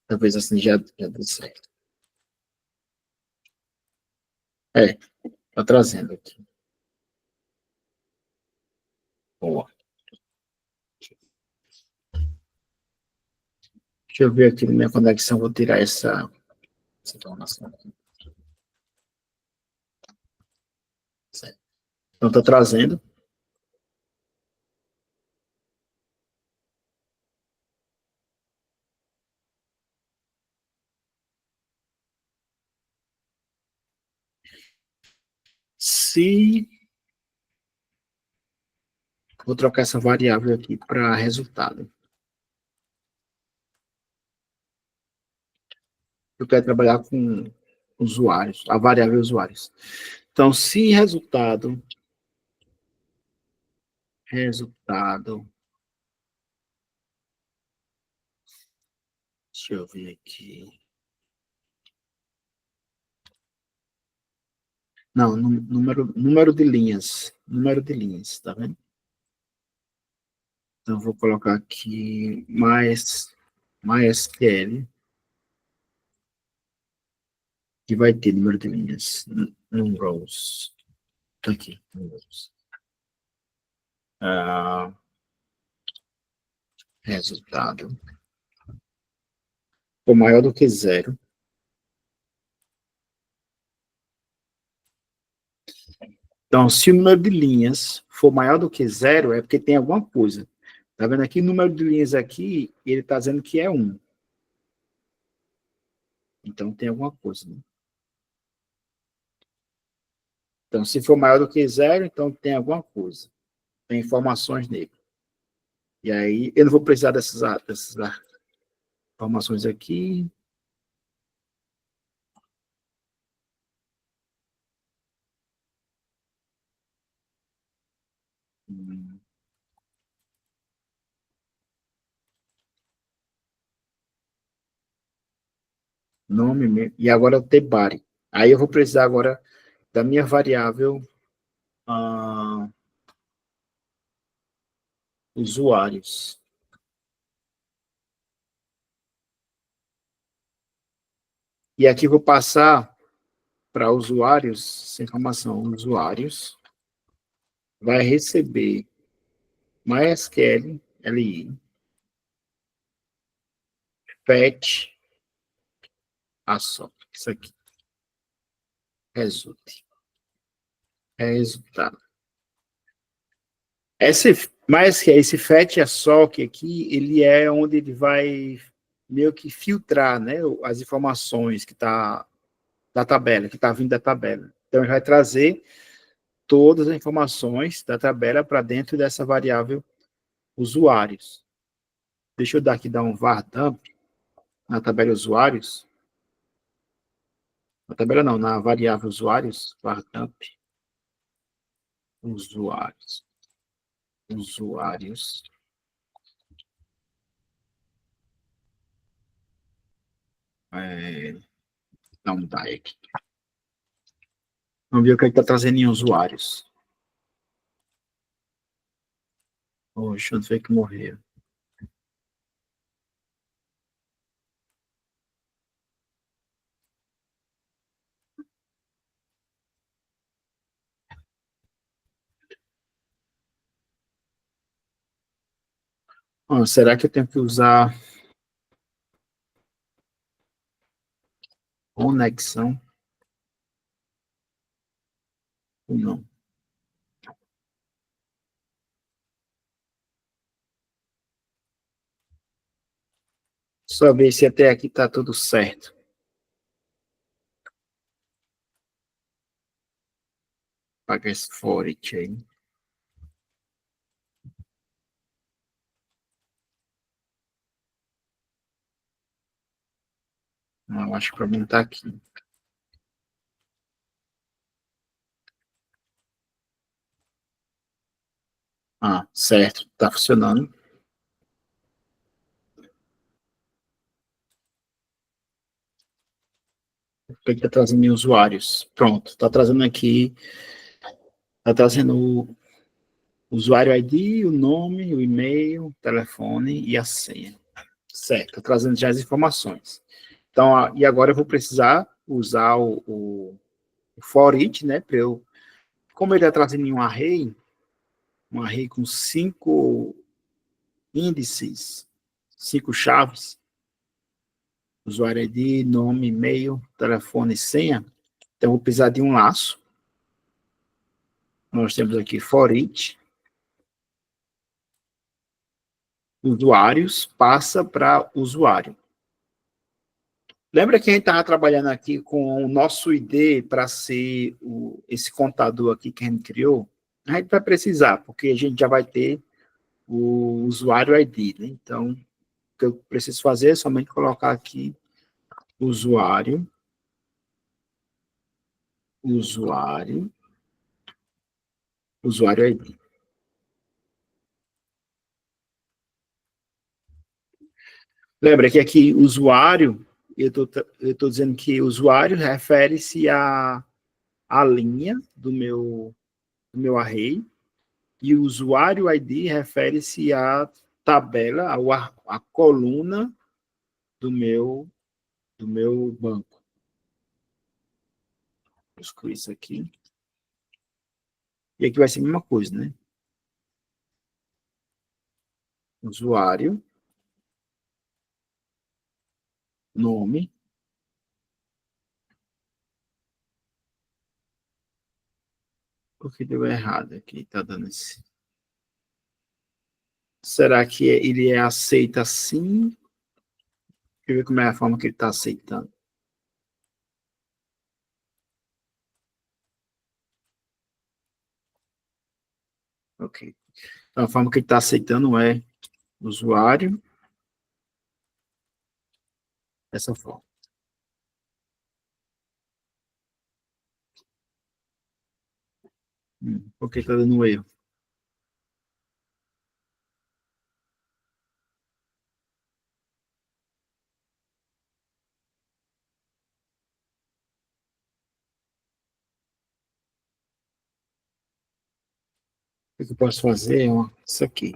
Talvez assim já deu certo. Tá trazendo aqui. Boa. Deixa eu ver aqui na minha conexão, vou tirar essa informação aqui. Certo. Então, tá trazendo. Se... Vou trocar essa variável aqui para resultado. Eu quero trabalhar com usuários, a variável usuários. Então, se resultado, deixa eu ver aqui. Não, número de linhas, tá vendo? Então, vou colocar aqui MySQL, que vai ter número de linhas, rows. Tá aqui, rows. Resultado. For maior do que 0. Então, se o número de linhas for maior do que 0, é porque tem alguma coisa. Tá vendo aqui? O número de linhas aqui, ele está dizendo que é 1. Então, tem alguma coisa, né? Então, se for maior do que 0, então tem alguma coisa. Tem informações nele. E aí, eu não vou precisar dessas informações aqui. Nome, e agora o tbody. Aí eu vou precisar agora da minha variável usuários. E aqui eu vou passar para usuários, essa informação, usuários, vai receber MySQL, LI, fetch, isso aqui, resultado. Esse fetch aqui, ele é onde ele vai meio que filtrar, né, as informações que tá da tabela, que está vindo da tabela. Então, ele vai trazer todas as informações da tabela para dentro dessa variável usuários. Deixa eu dar um var dump na tabela usuários. Na tabela não, na variável usuários, var dump usuários. Dá um die aqui. Vamos ver o que ele está trazendo em usuários. Poxa, eu sei que morreu. Será que eu tenho que usar conexão? Ou não? Só ver se até aqui está tudo certo. Pagar esse for it aí. Não, acho que o problema está aqui. Certo, está funcionando. O que está trazendo usuários? Pronto, está trazendo aqui, está trazendo o usuário ID, o nome, o e-mail, o telefone e a senha. Certo, está trazendo já as informações. Então, e agora eu vou precisar usar o for it, né, para eu, como ele está trazendo um array com 5 índices, 5 chaves, usuário ID, nome, e-mail, telefone e senha, então eu vou precisar de um laço. Nós temos aqui for it, usuários, passa para usuário. Lembra que a gente estava trabalhando aqui com o nosso ID para ser esse contador aqui que a gente criou? A gente vai precisar, porque a gente já vai ter o usuário ID, né? Então, o que eu preciso fazer é somente colocar aqui usuário usuário, usuário ID. Lembra que aqui usuário, eu estou dizendo que usuário refere-se à linha do meu array, e o usuário ID refere-se à tabela, à coluna do meu banco. Vou excluir isso aqui. E aqui vai ser a mesma coisa, né? Usuário, nome. Porque deu errado aqui, tá dando esse. Será que ele aceita assim? Deixa eu ver como é a forma que ele está aceitando. Ok. Então, a forma que ele está aceitando é usuário, dessa forma. Por que está dando erro? O que eu posso fazer é isso aqui.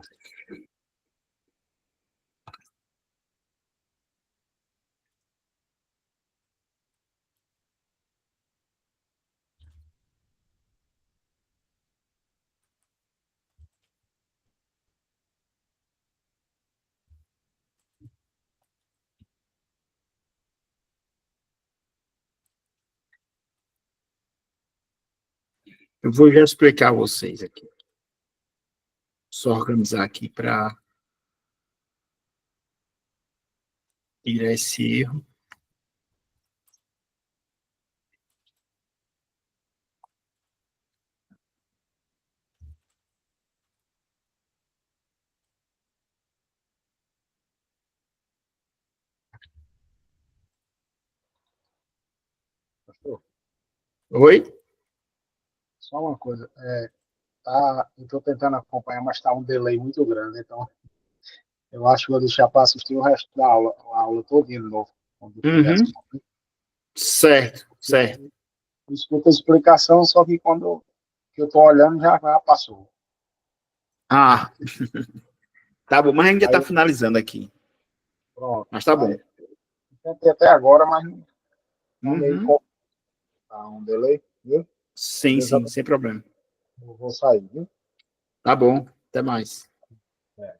Eu vou já explicar a vocês aqui. Só organizar aqui para tirar esse erro. Pastor, Oi? só uma coisa. Eu estou tentando acompanhar, mas está um delay muito grande. Então, eu acho que vou deixar para assistir o resto da aula, a aula toda de novo, quando tiver essa. Uhum. Certo, certo. Eu escuto a explicação, só que quando que eu estou olhando já passou. Ah, tá bom, mas a gente já está Aí, finalizando aqui. pronto. Mas tá bom. Aí, tentei até agora, mas tá meio Uhum. tá um delay, viu? Sim, Eu já sim, sem problema. vou sair, viu? Tá bom, até mais. É.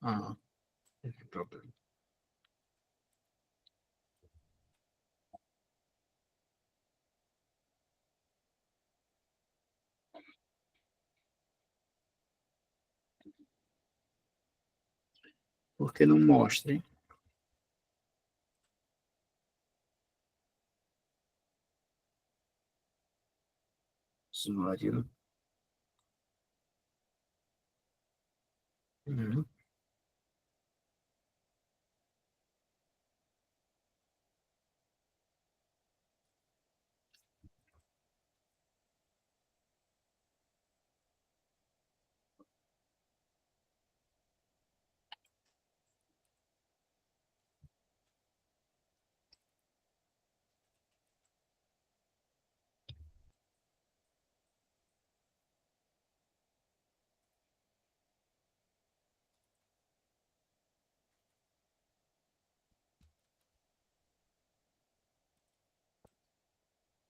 Ah, não tem problema. Por que não mostra, hein? Usuário. Uhum.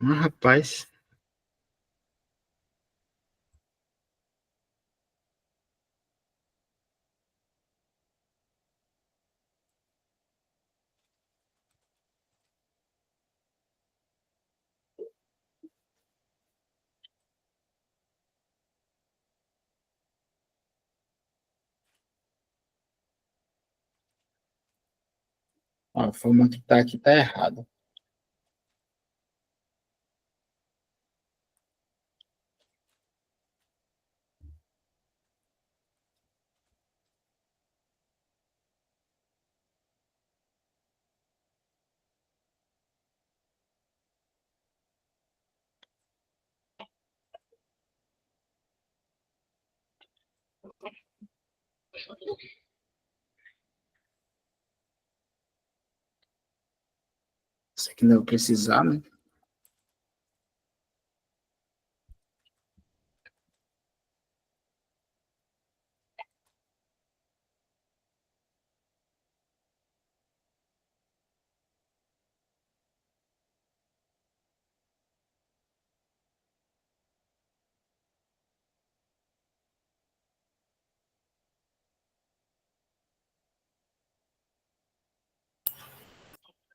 Rapaz. A forma que tá aqui tá errada. Isso aqui não vai precisar, né?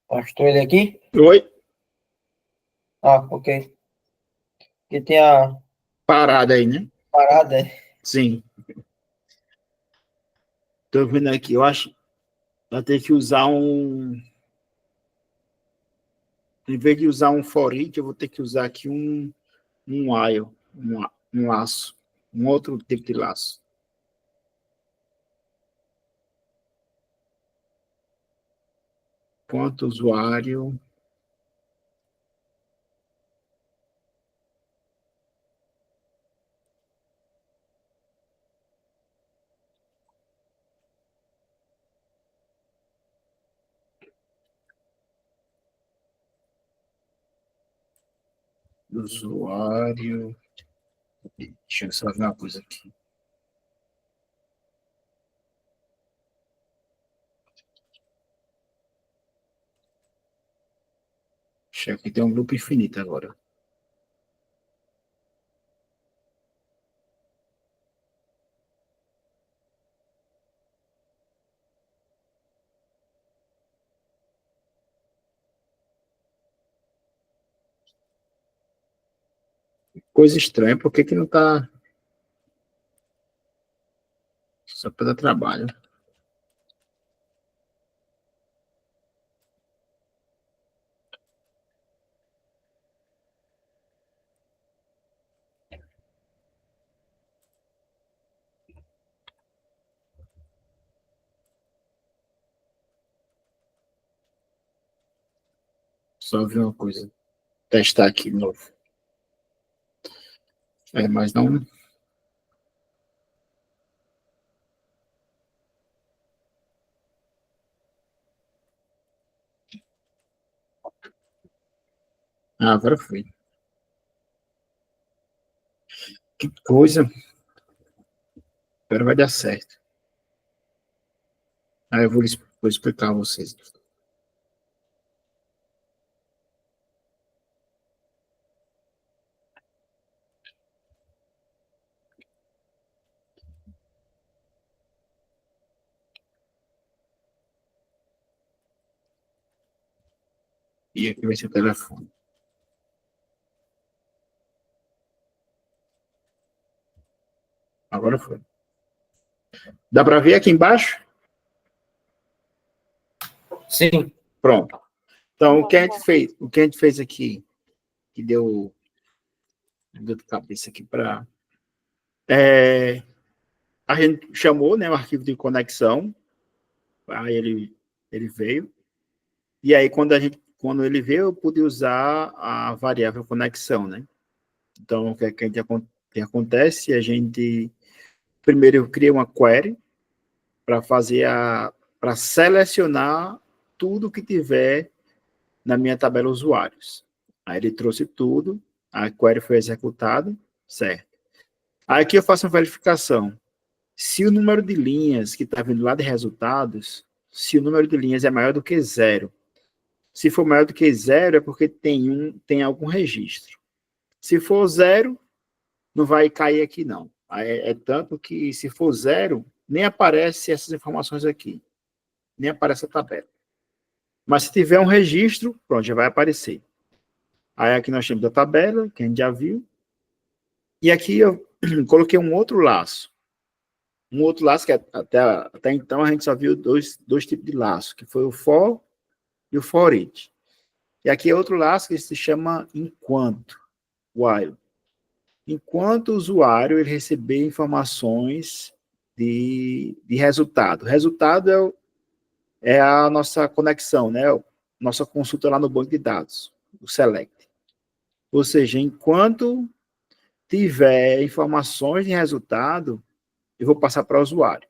Pastor ele aqui? Oi? Ah, ok. Que tem a Parada aí, né? parada. Sim. Tô vendo aqui. Eu acho que vai ter que usar um... Em vez de usar um for each, eu vou ter que usar aqui um while, um laço. Um outro tipo de laço. Quanto usuário... Usuário... Deixa eu só ver uma coisa aqui. Deixa aqui, tem um grupo infinito agora. Coisa estranha, por que que não tá... Só para dar trabalho. Só ver uma coisa. Testar aqui de novo. Mas não... Ah, agora foi. Que coisa. Agora vai dar certo. Aí eu vou explicar a vocês. E aqui vai ser o telefone. Agora foi. Dá para ver aqui embaixo? Sim. Pronto. Então, o que a gente fez aqui, que deu de cabeça aqui para... a gente chamou, né, o arquivo de conexão, aí ele veio, e aí quando ele veio, eu pude usar a variável conexão, né? Então, o que, que acontece? A gente, primeiro eu criei uma query para para selecionar tudo que tiver na minha tabela usuários. Aí ele trouxe tudo, a query foi executada, certo. Aí aqui eu faço uma verificação. Se o número de linhas que está vindo lá de resultados, se o número de linhas é maior do que 0. Se for maior do que 0, é porque tem algum registro. Se for 0, não vai cair aqui, não. É tanto que, se for 0, nem aparece essas informações aqui. Nem aparece a tabela. Mas se tiver um registro, pronto, já vai aparecer. Aí aqui nós temos a tabela, que a gente já viu. E aqui eu coloquei um outro laço. Um outro laço que até então a gente só viu dois tipos de laço, que foi o for e o for each. E aqui é outro laço que se chama enquanto, while. Enquanto o usuário ele receber informações de resultado. Resultado é a nossa conexão, né? Nossa consulta lá no banco de dados, o select. Ou seja, enquanto tiver informações de resultado, e vou passar para o usuário.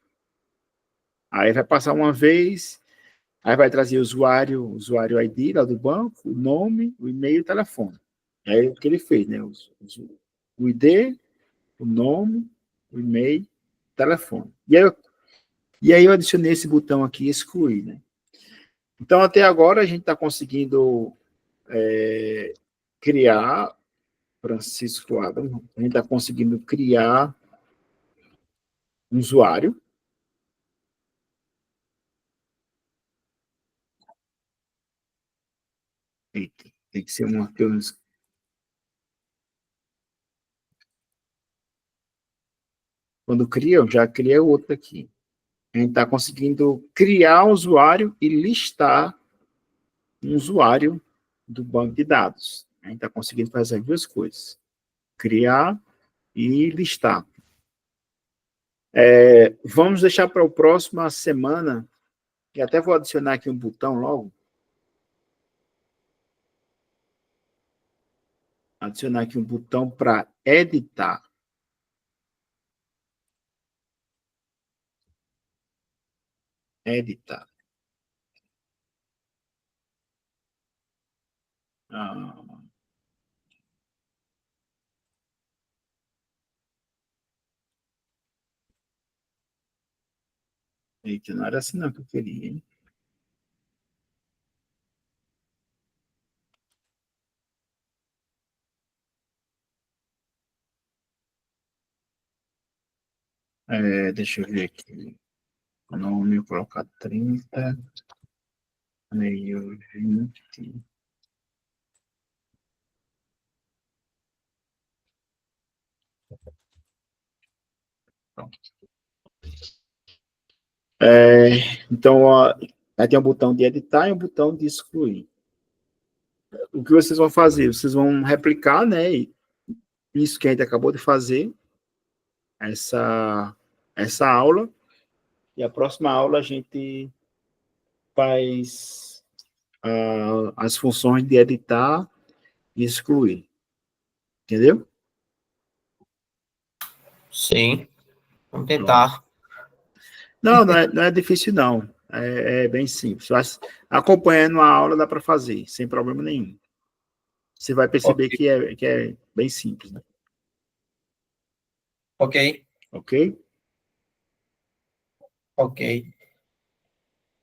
Aí vai passar uma vez, aí vai trazer o usuário ID lá do banco, o nome, o e-mail e o telefone. Aí o que ele fez, né? O ID, o nome, o e-mail, o telefone. E aí eu adicionei esse botão aqui, excluir, né? Então, até agora, a gente está conseguindo criar, Francisco Adam, a gente está conseguindo criar um usuário. Eita, tem que ser uma que eu... Quando cria, eu já criei outro aqui. A gente está conseguindo criar um usuário e listar um usuário do banco de dados. A gente está conseguindo fazer as duas coisas. Criar e listar. Vamos deixar para a próxima semana, e até vou adicionar aqui um botão logo. Adicionar aqui um botão para editar. Editar. Eita, não era assim não que eu queria, hein? Deixa eu ver aqui. O nome, eu colocar 30, meio 20. Pronto. Então, ó, aí tem um botão de editar e um botão de excluir. O que vocês vão fazer? Vocês vão replicar, né? Isso que a gente acabou de fazer, essa aula, e a próxima aula a gente faz as funções de editar e excluir. Entendeu? Sim. Vamos tentar. Não é difícil, não. É bem simples. Acompanhando a aula dá para fazer, sem problema nenhum. Você vai perceber Ok. que é bem simples, né? Ok. Ok? Ok.